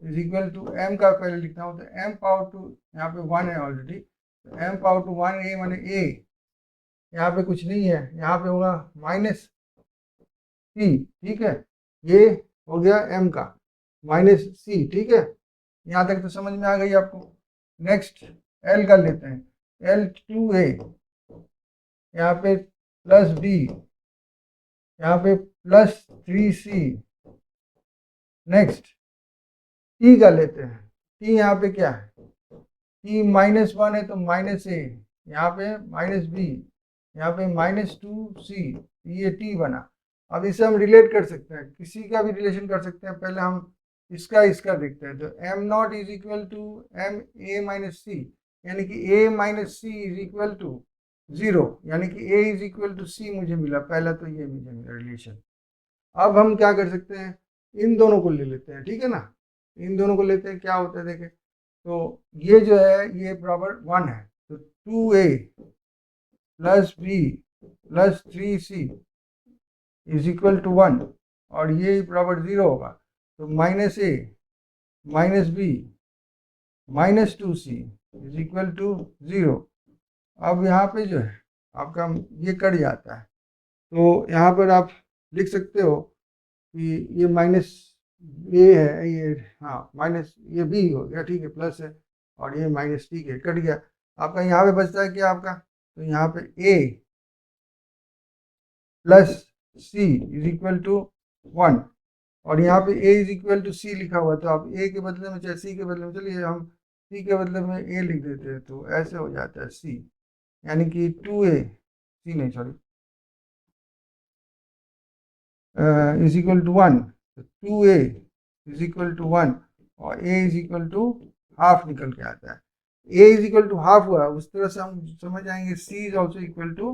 is equal to, m का पहले लिखता हूँ, तो m पावर टू, यहाँ पे 1 है ऑलरेडी, तो m पावर टू 1 a माने a, यहाँ पे कुछ नहीं है, यहाँ पे होगा -c, ठीक है, ये हो गया m का -c, ठीक है, यहाँ तक तो समझ में आ गई आपको। नेक्स्ट l का लेते हैं, l2a, यहाँ पे +b, यहाँ पे +3c। नेक्स्ट t का लेते हैं, t यहाँ पे क्या है, t -1 है तो -a, यहाँ पे -b, यहाँ पे -2c, ये t बना। अब इसे हम रिलेट कर सकते हैं, किसी का भी रिलेशन कर सकते हैं, पहले हम इसका देखते हैं, तो m nought is equal to m a -c, यानी कि a -c is equal to 0, यानी कि a is equal to c मुझे मिला, पहला तो ये मुझे मिला रिलेशन। अब हम क्या कर सकते हैं, इन दोनों को ले लेते हैं, ठीक है ना, इन दोनों को लेते हैं, क्या होता है देखें, तो ये जो है ये बराबर 1 है, तो 2a + b + 3c is equal to 1, और ये बराबर 0 होगा, तो -a -b -2c is equal to 0। अब यहाँ पे जो है आपका ये कट जाता है, तो यहाँ पर आप लिख सकते हो कि ये -a है, ये हाँ माइनस ये b हो गया, ठीक है, प्लस है, और ये माइनस, ठीक है, कट गया। आपका यहाँ पे बचता है क्या आपका, तो यहाँ पे a + c is equal to 1, और यहाँ पे a is equal to c लिखा हुआ है, तो आप a के बदले में चाहे c के बदले में, चलिए हम c के बदले में a लिख देते हैं, तो ऐसे हो जाता है c, यानी कि 2a c नहीं सॉरी इज इक्वल टू 1, तो 2a इज इक्वल टू 1, और a is equal to half निकल के आता है। a is equal to half हुआ, उस तरह से हम समझ आएंगे c is also equal to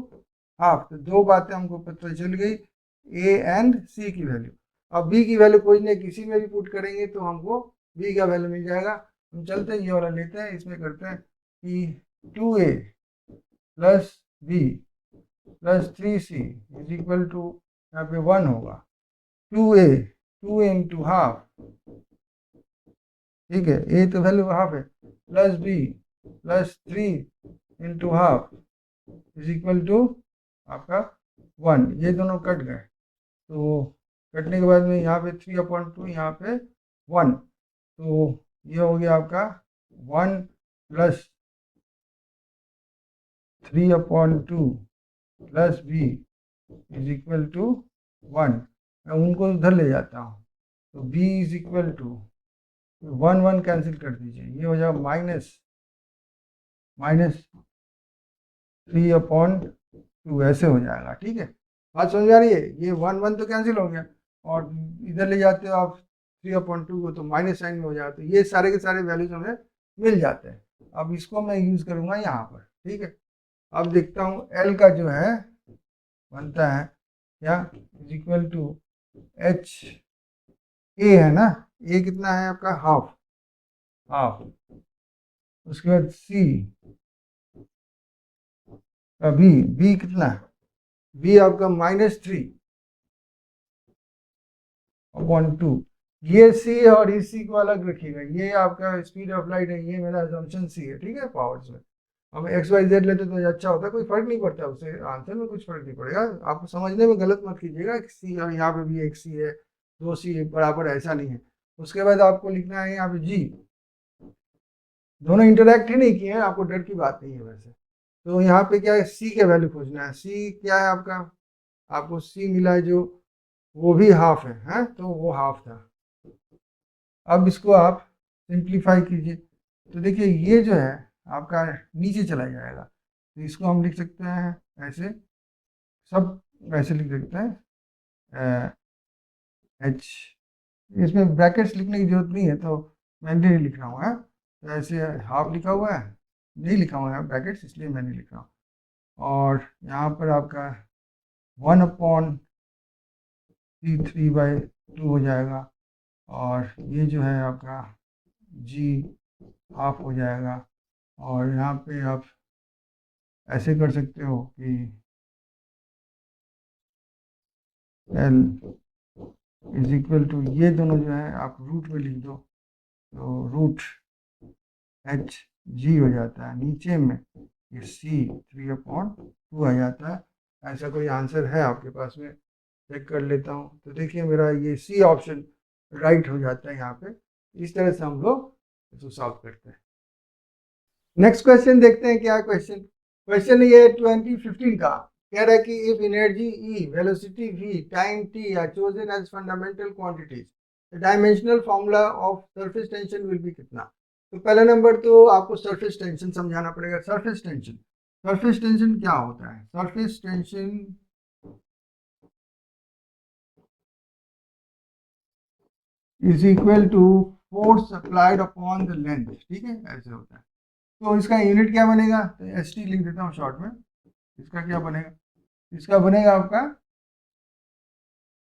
half, तो दो बातें हमको पता चल गई, a एंड c की वैल्यू। अब b की वैल्यू खोजने किसी में भी पुट करेंगे तो हमको b का वैल्यू मिल जाएगा। हम चलते हैं ये वाला लेते हैं, इसमें करते हैं कि 2a + b + 3c is equal to, यहाँ पे 1 होगा, 2a 2 इंटू हाफ, ठीक है, a तो वैल्यू हाफ है, + b + 3 into half is equal to आपका 1, ये दोनों कट गए, तो कटने के बाद में यहाँ पे 3/2, यहाँ पे 1, तो ये हो गया आपका 1 + 3/2 plus B is equal to 1। मैं उनको उधर ले जाता हूँ, तो b is equal to 1 cancel कर दीजिए, ये हो जाएगा माइनस 3/2 ऐसे हो जाएगा। ठीक है, बात समझ आ रही है? ये 1 तो कैंसिल हो गया, और इधर ले जाते हो आप 3/2 को, तो माइनस साइन में हो जाता है। ये सारे के सारे वैल्यूज हमें मिल जाते हैं। अब इसको मैं यूज करूंगा यहाँ पर। ठीक है, अब देखता हूँ एल का जो है बनता है क्या, is equal to H A है ना, ए कितना है आपका, हाफ हाफ। उसके बाद सी का बी कितना है, बी आपका -3/2। ये सी और इस सी को अलग रखिएगा, ये आपका स्पीड ऑफ लाइट है, ये मेरा अजम्पशन सी है। ठीक है, पावर्स में हम एक्स वाई जेड लेते तो अच्छा होता है, कोई फर्क नहीं पड़ता, उससे आंसर में कुछ फर्क नहीं पड़ेगा। आप समझने में गलत मत कीजिएगा कि सी और यहाँ पे भी एक सी है, दो सी बराबर, ऐसा नहीं है। उसके बाद आपको लिखना है यहाँ पे जी, दोनों इंटरैक्ट ही नहीं किए हैं, आपको डर की बात नहीं है वैसे। तो यहाँ पे क्या है, सी के वैल्यू खोजना है। सी क्या है आपका, आपको सी मिला है जो, वो भी हाफ है, तो वो हाफ था। अब इसको आप सिंप्लीफाई कीजिए, तो देखिए ये जो है आपका नीचे चला जाएगा, तो इसको हम लिख सकते हैं ऐसे, सब वैसे लिख सकते हैं एच, इसमें ब्रैकेट्स लिखने की जरूरत नहीं है, तो मैंने नहीं लिख रहा हूँ, तो ऐसे हाफ लिखा हुआ है, नहीं लिखा हुआ है ब्रैकेट्स, इसलिए मैं नहीं लिख रहा हूँ। और यहाँ पर आपका 1/3/2 हो जाएगा, और ये जो है आपका जी हाफ हो जाएगा। और यहाँ पे आप ऐसे कर सकते हो कि एल इज इक्वल टू, ये दोनों जो है आप रूट में लिख दो, तो रूट एच जी हो जाता है, नीचे में ये सी 3/2 आ जाता है। ऐसा कोई आंसर है आपके पास में, चेक कर लेता हूँ। तो देखिए मेरा ये सी ऑप्शन राइट हो जाता है यहाँ पे। इस तरह से हम लोग इसको सॉल्व करते हैं। नेक्स्ट क्वेश्चन देखते हैं, क्या क्वेश्चन, क्वेश्चन ये 2015 का कह रहा है कि if energy E, velocity v, time t are chosen as fundamental quantities, the dimensional formula of surface tension will be कितना। तो पहला नंबर तो आपको सरफेस टेंशन समझाना पड़ेगा। सरफेस टेंशन क्या होता है, surface tension is equal to force applied upon the length. ठीक है, ऐसे होता है। तो इसका यूनिट क्या बनेगा, तो एस टी लिख देता हूँ शॉर्ट में। इसका क्या बनेगा, इसका बनेगा आपका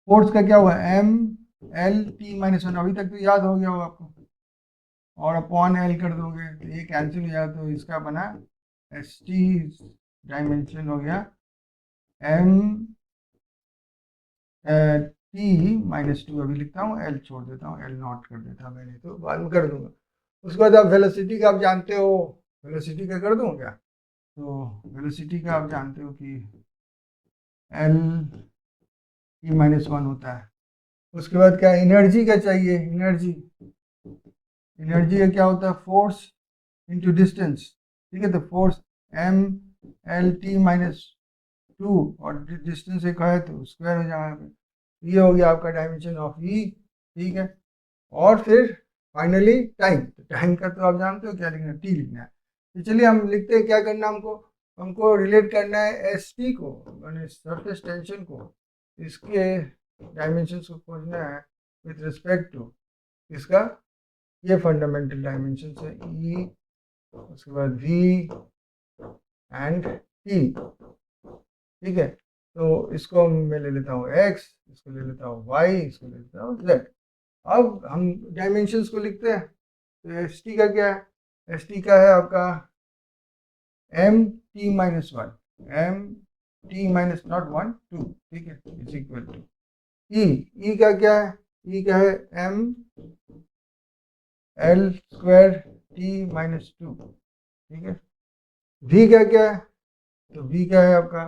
फोर्स का क्या हुआ, m/l/t-1, अभी तक तो याद हो गया होगा आपको, और अपॉन एल कर दोगे तो ये कैंसिल हो जाए, तो इसका बना एस टी, डायमेंशन हो गया m/t-2। अभी लिखता हूँ, एल छोड़ देता हूँ, एल नॉट कर देता हूँ, मैंने तो बाद में कर दूंगा। उसके बाद आप वेलोसिटी का आप जानते हो, वेलोसिटी का कर दूँ क्या, तो वेलोसिटी का आप जानते हो कि l/t-1 होता है। उसके बाद क्या, एनर्जी का चाहिए, एनर्जी का क्या होता है, फोर्स इंटू डिस्टेंस। ठीक है, तो फोर्स m/l/t-2, और डिस्टेंस एक है तो स्क्वायर हो जाएगा। ये हो गया आपका डायमेंशन ऑफ ई। ठीक है, और फिर फाइनली टाइम, तो टाइम का तो आप जानते हो क्या लिखना है, टी लिखना है। तो चलिए हम लिखते हैं, क्या करना हमको रिलेट करना है एस टी को, यानी सरफेस टेंशन को, इसके डायमेंशंस को खोजना है विथ रिस्पेक्ट टू इसका, ये फंडामेंटल डायमेंशन है ई, उसके बाद वी एंड टी। ठीक है, तो इसको मैं ले लेता हूँ एक्स, इसको ले लेता हूँ वाई, इसको ले लेता हूँ जेड। अब हम डायमेंशंस को लिखते हैं, तो एस टी का क्या है, एस टी का है आपका m/t-1, m/t-1 2। ठीक है, इज इक्वल टू ई का क्या है, ई का है m/l²t-2। ठीक है, v का क्या है, तो v का है आपका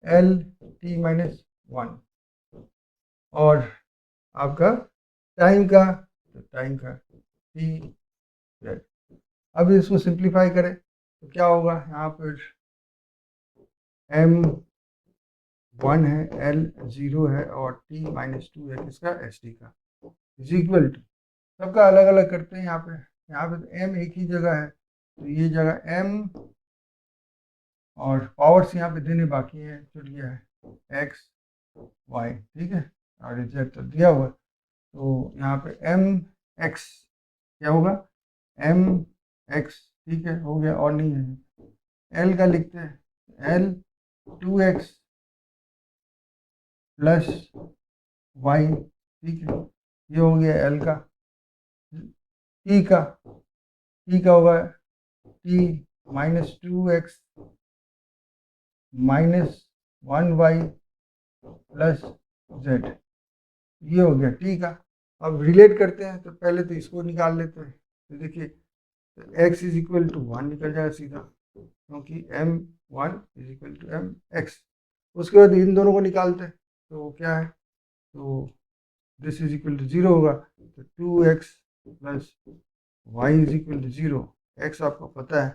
l/t-1, और आपका टाइम का, तो टाइम का t z। अब इसको सिंप्लीफाई करें तो क्या होगा, यहाँ पर एम 1 है, एल 0 है और टी -2 है किसका, एस टी का, इज इक्वल टू, सबका अलग अलग करते हैं। यहाँ पे तो एम एक ही जगह है, तो ये जगह एम और पावर्स यहाँ पे देने बाकी है, छूट गया है एक्स वाई, ठीक है, और रिजल्ट तो दिया हुआ है। तो यहाँ पे एम एक्स क्या होगा, एम एक्स, ठीक है, हो गया, और नहीं है। एल का लिखते हैं, एल 2x प्लस वाई, ठीक है, ये हो गया एल का। टी का होगा T -2x -1y plus Z, ये हो गया टी का। अब रिलेट करते हैं, तो पहले तो इसको निकाल लेते हैं। तो देखिए x इज इक्वल टू 1 निकल जाएगा सीधा, क्योंकि m1 is equal to mx। उसके बाद इन दोनों को निकालते हैं, तो क्या है, तो दिस इज इक्वल टू 0 होगा, तो 2x plus Y is equal to 0, X आपको पता है,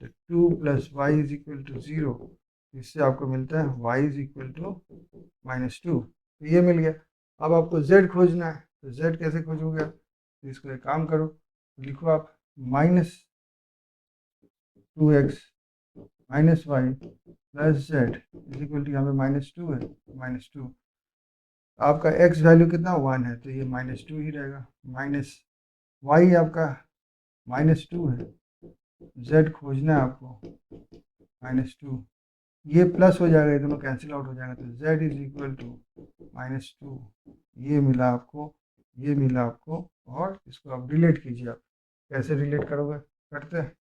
तो 2 plus Y is equal to 0, इससे आपको मिलता है y इज इक्वल टू -2, तो ये मिल गया। अब आपको z खोजना है, तो z कैसे खोजोगे, तो इसको एक काम करो, तो लिखो आप -2x -y plus z is equal to, यहाँ पे -2 है, -2, आपका x वैल्यू कितना 1 है, तो ये -2 ही रहेगा, माइनस y आपका -2 है, z खोजना है आपको -2, ये प्लस हो जाएगा, ये दोनों कैंसिल आउट हो जाएगा, तो z इज इक्वल टू -2, ये मिला आपको, ये मिला आपको, और इसको आप रिलेट कीजिए। आप कैसे रिलेट करोगे, करते हैं,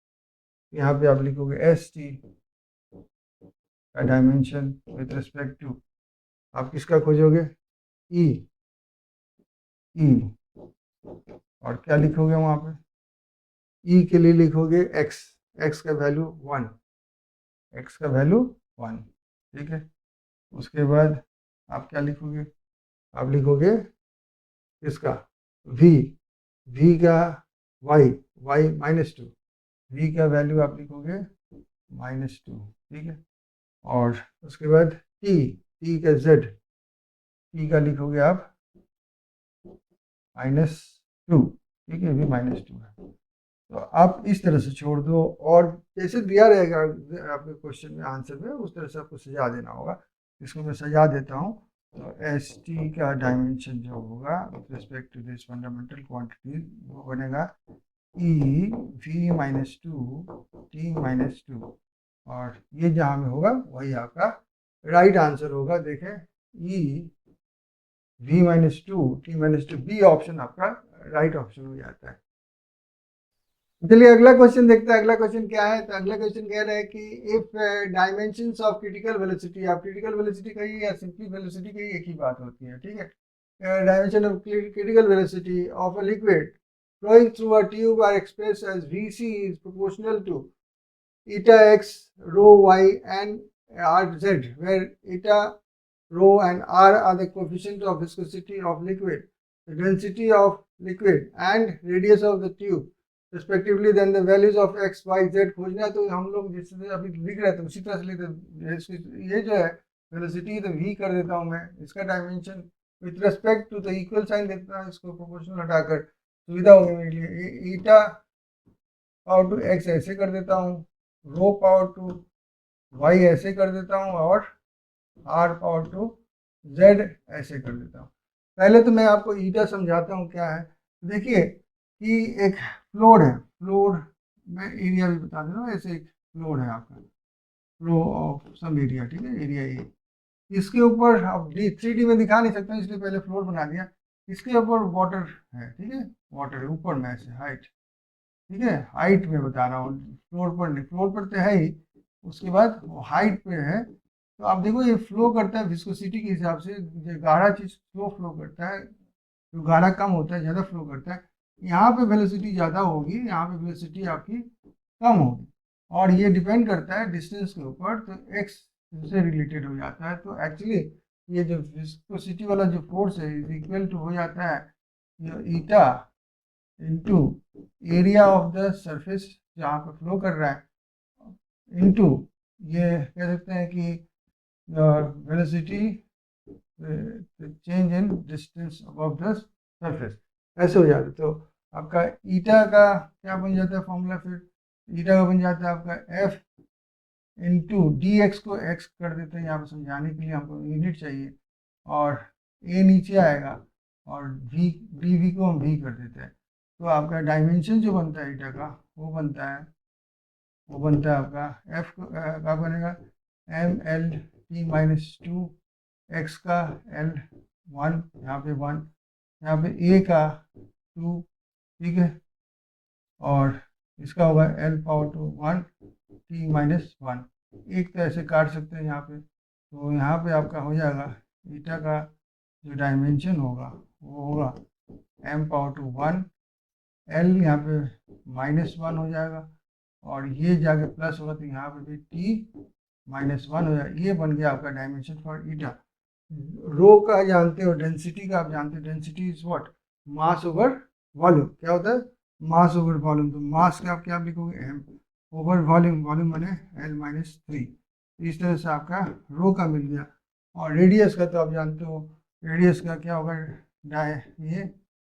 यहाँ पे आप लिखोगे एस टी का डायमेंशन विथ रिस्पेक्ट टू, आप किसका खोजोगे, ई, और क्या लिखोगे वहाँ पे, ई के लिए लिखोगे एक्स, एक्स का वैल्यू 1, एक्स का वैल्यू 1, ठीक है। उसके बाद आप क्या लिखोगे, आप लिखोगे इसका v, v का y, y -2, v का वैल्यू आप लिखोगे -2, ठीक है। और उसके बाद t, t का z, t का लिखोगे आप -2, ठीक है, v -2 है। तो आप इस तरह से छोड़ दो, और जैसे दिया रहेगा आपके क्वेश्चन में आंसर में, उस तरह से आपको सजा देना होगा। इसको मैं सजा देता हूँ, तो एस टी का डायमेंशन जो होगा with respect to this fundamental quantity, वो बनेगा ई वी -2 टी -2, और ये जहाँ में होगा वही आपका राइट आंसर होगा। देखें, E V -2 T -2, B option आपका राइट ऑप्शन हो जाता है। चलिए अगला क्वेश्चन देखते हैं। अगला क्वेश्चन क्या है, तो अगला क्वेश्चन कह रहा है कि if dimensions of critical velocity, आप क्रिटिकल वेलोसिटी कहिए या सिंपली वेलोसिटी कहिए, एक ही बात होती है, ठीक है। Dimension of critical velocity of a liquid flowing through a tube are expressed as Vc is proportional to eta x rho y and r z, where eta, rho and r are the coefficients of viscosity of liquid, the density of liquid and radius of the tube respectively, then the values of x y z खोजना है। तो हम लोग जिस अभी लिख रहे थे उसी तरह से लिखते, ये जो है वेलोसिटी, तो v कर देता हूँ मैं, इसका डायमेंशन विथ रेस्पेक्ट टू, तो इक्वल साइन देता हूँ, इसको प्रोपोर्शनल हटाकर सुविधा होगी मेरे लिए, ईटा पावर टू एक्स ऐसे कर देता हूँ, रो पावर टू वाई ऐसे कर देता हूँ, और आर पावर टू जेड ऐसे कर देता हूँ। पहले तो मैं आपको ईटा समझाता हूँ क्या है। देखिए कि एक फ्लोर है, फ्लोर मैं एरिया भी बता दे रहा हूँ, ऐसे एक फ्लोर है आपका, फ्लो ऑफ सम एरिया, ठीक है, एरिया ए, इसके ऊपर अब 3D में दिखा नहीं सकता इसलिए पहले फ्लोर बना दिया। इसके ऊपर वाटर है, ठीक है, वाटर है ऊपर में ऐसे हाइट, ठीक है, हाइट में बता रहा हूँ, फ्लोर पर नहीं, फ्लोर पर तो है ही, उसके बाद हाइट पे है। तो आप देखो ये फ्लो करता है विस्कोसिटी के हिसाब से, जो गाढ़ा चीज स्लो फ्लो करता है, जो गाढ़ा कम होता है ज़्यादा फ्लो करता है। यहाँ पे वेलोसिटी ज़्यादा होगी, यहाँ पे वेलोसिटी आपकी कम होगी, और ये डिपेंड करता है डिस्टेंस के ऊपर, तो एक्स से रिलेटेड हो जाता है। तो एक्चुअली ये जो विस्कोसिटी वाला जो फोर्स है इज इक्वल टू हो जाता है eta into area of the surface जहाँ पे फ्लो कर रहा है, इंटू ये कह सकते हैं कि velocity change in distance above the surface, ऐसे हो जाता है। तो आपका ईटा का क्या बन जाता है फॉर्मूला, फिर ईटा का बन जाता है आपका एफ इंटू डी एक्स को एक्स कर देते हैं यहाँ पर समझाने के लिए, हमको यूनिट चाहिए, और ए नीचे आएगा और वी डी वी को हम वी कर देते हैं। तो आपका डायमेंशन जो बनता है ईटा का वो बनता है आपका एफ का बनेगा M L T minus two, X का एल 1, यहाँ पे 1, यहाँ पे ए का 2, ठीक है, और इसका होगा L power to 1 T minus 1। एक तो ऐसे काट सकते हैं यहाँ पे, तो यहाँ पे आपका हो जाएगा ईटा का जो डायमेंशन होगा वो होगा एम पावर टू 1, एल यहाँ पे -1 हो जाएगा, और ये जाके प्लस होगा तो यहाँ पे भी टी -1 हो जाएगा। ये बन गया आपका डायमेंशन फॉर ईटा। रो का जानते हो, डेंसिटी का आप जानते हो, density is what, mass over volume. क्या होता है, मास ओवर वॉल्यूम। तो मास का आप क्या लिखोगे, एम ओवर वॉल्यूम, वॉल्यूम बने L-3। इस तरह से आपका रो का मिल गया। और रेडियस का तो आप जानते हो, रेडियस का क्या होगा, ये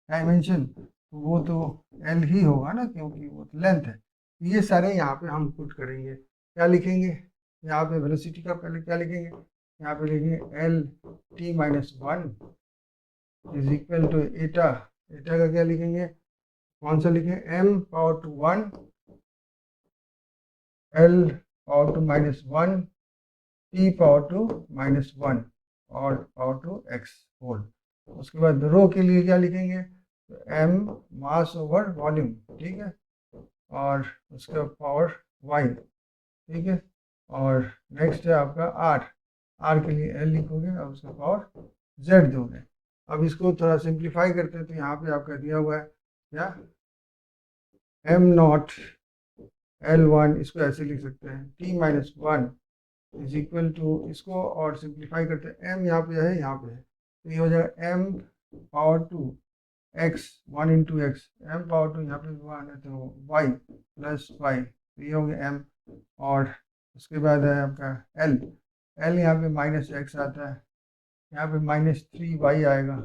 डायमेंशन, तो वो तो L ही होगा ना, क्योंकि वो तो लेंथ है। ये सारे यहाँ पे हम पुट करेंगे। क्या लिखेंगे यहाँ पे, वेलोसिटी का पहले क्या लिखेंगे, यहाँ पे लिखेंगे L-T-1 इज इक्वल टू एटा, एटा का क्या लिखेंगे, कौन सा लिखेंगे, m power to 1 L power to -1 T power to -1 और पावर टू x होल। उसके बाद रो के लिए क्या लिखेंगे, तो m मास ओवर वॉल्यूम, ठीक है, और उसका पावर y, ठीक है, और नेक्स्ट है आपका r के लिए l लिखोगे और उसका पावर z दोगे। अब इसको थोड़ा सिंप्लीफाई करते हैं, तो यहाँ पे आपका दिया हुआ है क्या, m0 L1, इसको ऐसे लिख सकते हैं T-1 इज इक्वल टू, इसको और सिंप्लीफाई करते हैं, m यहाँ पे है, यहाँ पे है, तो ये हो जाएगा m power to x 1 into X, m power to यहाँ पे 1 है तो y प्लस y, तो ये हो गया m। और उसके बाद है आपका l, l यहाँ पे -x आता है, यहाँ पे -3y आएगा,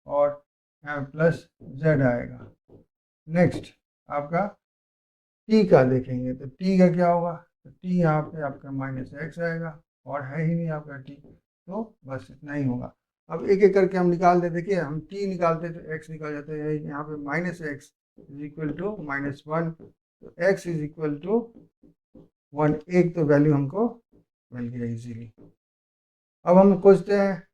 और यहाँ प्लस z आएगा। नेक्स्ट आपका t का देखेंगे, तो t का क्या होगा, तो t यहाँ पे आपका -x आएगा, और है ही नहीं आपका t, तो बस इतना ही होगा। अब एक एक करके हम निकाल दे, देखिए हम t निकालते तो x निकल जाता है, यहाँ पे -x इज इक्वल टू -1, तो x इज इक्वल टू 1, एक तो वैल्यू हमको मिल गया इजीली। अब हम खोजते हैं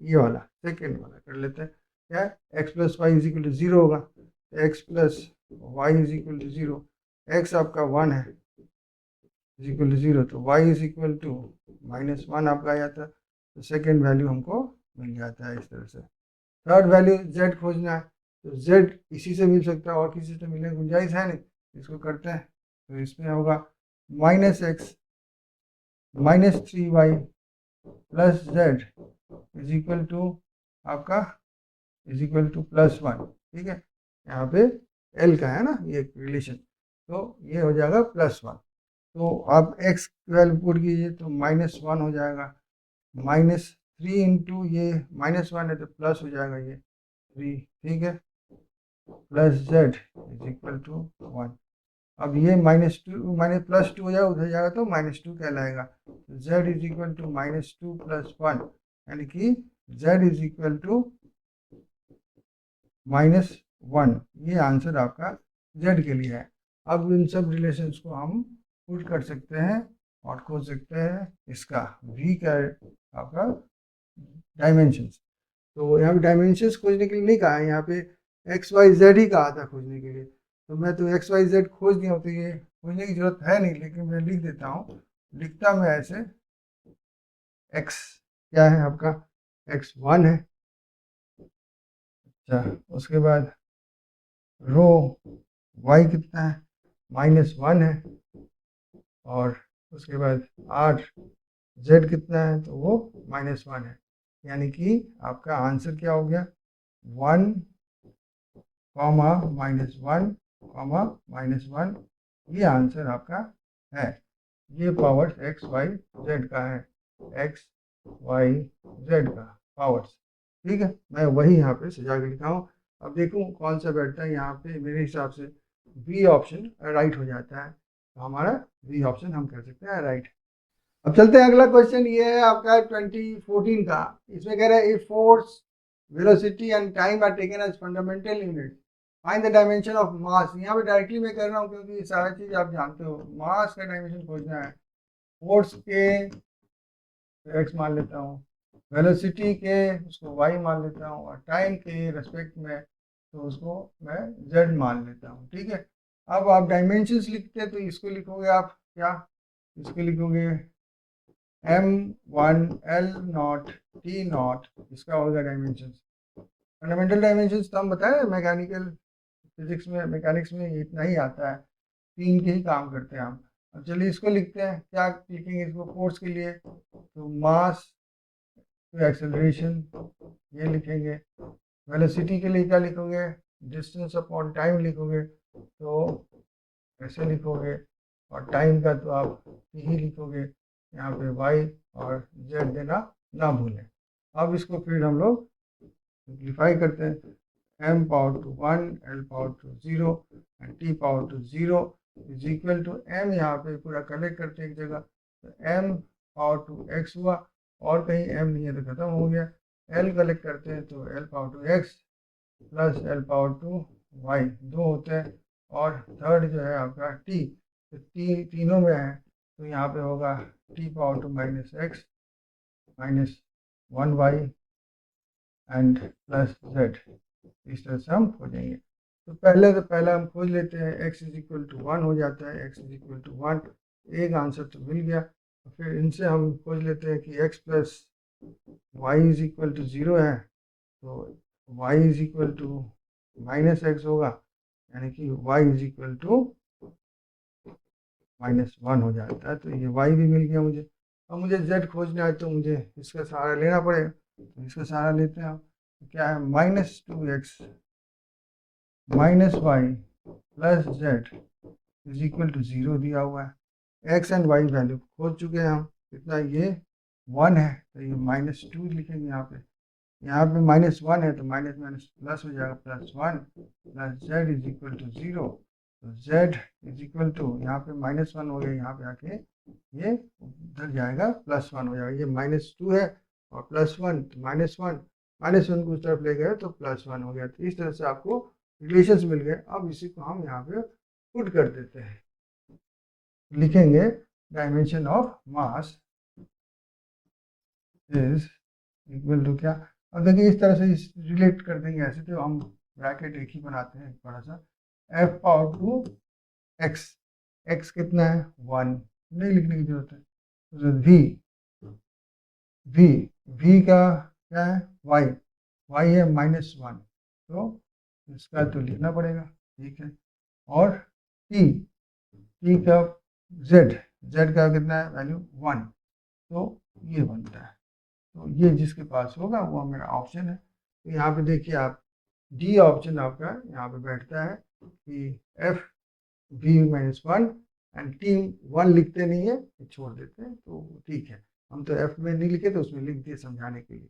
ये वाला, सेकेंड वाला कर लेते हैं, क्या x plus Y is equal to 0 होगा, x plus Y is equal to 0, x आपका 1 है इज इक्वल टू 0, तो y इज इक्वल टू -1 आपका आ जाता है, तो सेकेंड वैल्यू हमको मिल जाता है इस तरह से। थर्ड वैल्यू z खोजना है, तो z इसी से मिल सकता है, और किसी से मिलने की गुंजाइश है नहीं, इसको करते हैं, तो इसमें होगा -x -3y plus z is equal to आपका इज इक्वल टू +1, ठीक है, यहाँ पे l का है ना ये रिलेशन, तो ये हो जाएगा +1। तो आप x वैल्यू पुट कीजिए तो -1 हो जाएगा, -3 इंटू ये -1 है तो प्लस हो जाएगा ये 3, ठीक है, plus z is equal to 1। अब ये -2 +2 हो जाएगा, उधर जाएगा तो -2 कहलाएगा, तो z इज इक्वल टू -2 + 1, यानी कि z इज इक्वल टू -1। ये आंसर आपका z के लिए है। अब इन सब रिलेशंस को हम पुट कर सकते हैं और खोज सकते हैं इसका v का आपका डायमेंशंस। तो यहाँ पे डायमेंशंस खोजने के लिए नहीं कहा है, यहाँ पे एक्स वाई जेड ही कहा था खोजने के लिए, तो मैं तो एक्स वाई जेड खोज दिया हूँ, तो ये खोजने की जरूरत है नहीं, लेकिन मैं लिख देता हूँ, लिखता मैं ऐसे, एक्स क्या है आपका, x1 है, अच्छा, उसके बाद रो y कितना है, -1 है, और उसके बाद r z कितना है, तो वो -1 है, यानी कि आपका आंसर क्या हो गया, 1, -1, -1, ये आंसर आपका है। ये पावर x y z का है, x वाई जेड का पावर्स। ठीक है, मैं वही यहाँ पे सजा के लिखा हूँ। अब देखूँ कौन सा बैठता है यहाँ पे। मेरे हिसाब से बी ऑप्शन राइट हो जाता है, तो हमारा बी ऑप्शन हम कर सकते हैं राइट। अब चलते हैं, अगला क्वेश्चन ये है आपका 2014 का। इसमें कह रहा है if force velocity and time are taken as fundamental unit find the dimension of mass. यहाँ पे डायरेक्टली मैं कर रहा हूँ क्योंकि ये सारा चीज आप जानते हो, मास का डायमेंशन खोजना है। फोर्स के एक्स मान लेता हूँ, वेलोसिटी के उसको वाई मान लेता हूँ, और टाइम के रेस्पेक्ट में तो उसको मैं जेड मान लेता हूँ। ठीक है, अब आप डायमेंशंस लिखते हैं तो इसको लिखोगे आप क्या, इसको लिखोगे m1 l0 t0, इसका होगा डायमेंशंस। फंडामेंटल डायमेंशंस तो हम बताए मैकेनिकल फिजिक्स में, मैकेनिक्स में इतना ही आता है, तीन के ही काम करते हैं हम। अब चलिए इसको लिखते हैं, क्या लिखेंगे इसको फोर्स के लिए, तो मास टू एक्सेलरेशन ये लिखेंगे। वेलोसिटी के लिए क्या लिखोगे, डिस्टेंस अपॉन टाइम लिखोगे, तो ऐसे लिखोगे। और टाइम का तो आप ही लिखोगे, यहाँ पे y और z देना ना भूलें। अब इसको फिर हम लोग सिंप्लीफाई करते हैं। m power to 1 l power to 0 and t power to 0 is equal to m, यहाँ पे पूरा कलेक्ट करते हैं एक जगह, तो m पावर टू x हुआ, और कहीं m नहीं है तो खत्म हो गया। l कलेक्ट करते हैं तो l power to x plus l power to y, दो होते हैं, और थर्ड जो है आपका t, तो t तीनों में है, तो यहाँ पे होगा t power to minus X minus 1y and plus z। इस तरह से हम खोजेंगे। तो पहला हम खोज लेते हैं, x इज इक्वल टू 1 हो जाता है, x इज इक्वल टू 1, एक आंसर तो मिल गया। तो फिर इनसे हम खोज लेते हैं कि x plus Y is equal to 0 है, तो y is equal to minus X होगा, यानी कि y इज इक्वल टू -1 हो जाता है। तो ये y भी मिल गया मुझे। अब मुझे z खोजना है, तो मुझे इसका सहारा लेना पड़ेगा, तो इसका सहारा लेते हैं हम। तो क्या है, -2x minus Y plus Z is equal to 0 दिया हुआ है। x एंड y वैल्यू खोज चुके हैं हम, कितना, ये 1 है, तो ये -2 लिखेंगे यहाँ पे। यहाँ पे -1 है तो माइनस माइनस प्लस हो जाएगा, +1 plus Z is equal to 0, तो जेड इज इक्वल टू, यहाँ पे -1 हो गया, यहाँ पे आके ये उधर जाएगा, +1 हो जाएगा। ये -2 है और +1 तो -1 को उस तरफ ले गए तो +1 हो गया। तो इस तरह से आपको रिलेशंस मिल गए। अब इसी को हम यहाँ पे पुट कर देते हैं, लिखेंगे dimension of mass is equal to क्या। अब देखिए इस तरह से रिलेट कर देंगे, ऐसे तो हम ब्रैकेट एक ही बनाते हैं थोड़ा सा, f power to x, x कितना है 1, नहीं लिखने की जरूरत है, तो v का क्या है y, y है -1, तो इसका तो लिखना पड़ेगा। ठीक है, और t का z का कितना है वैल्यू 1, तो ये बनता है। तो ये जिसके पास होगा वो मेरा ऑप्शन है। तो यहाँ पे देखिए आप, डी ऑप्शन आपका यहाँ पे बैठता है कि f v-1 एंड t 1 लिखते नहीं है, छोड़ देते हैं, तो ठीक है। हम तो f में नहीं लिखे तो उसमें लिख दिए समझाने के लिए।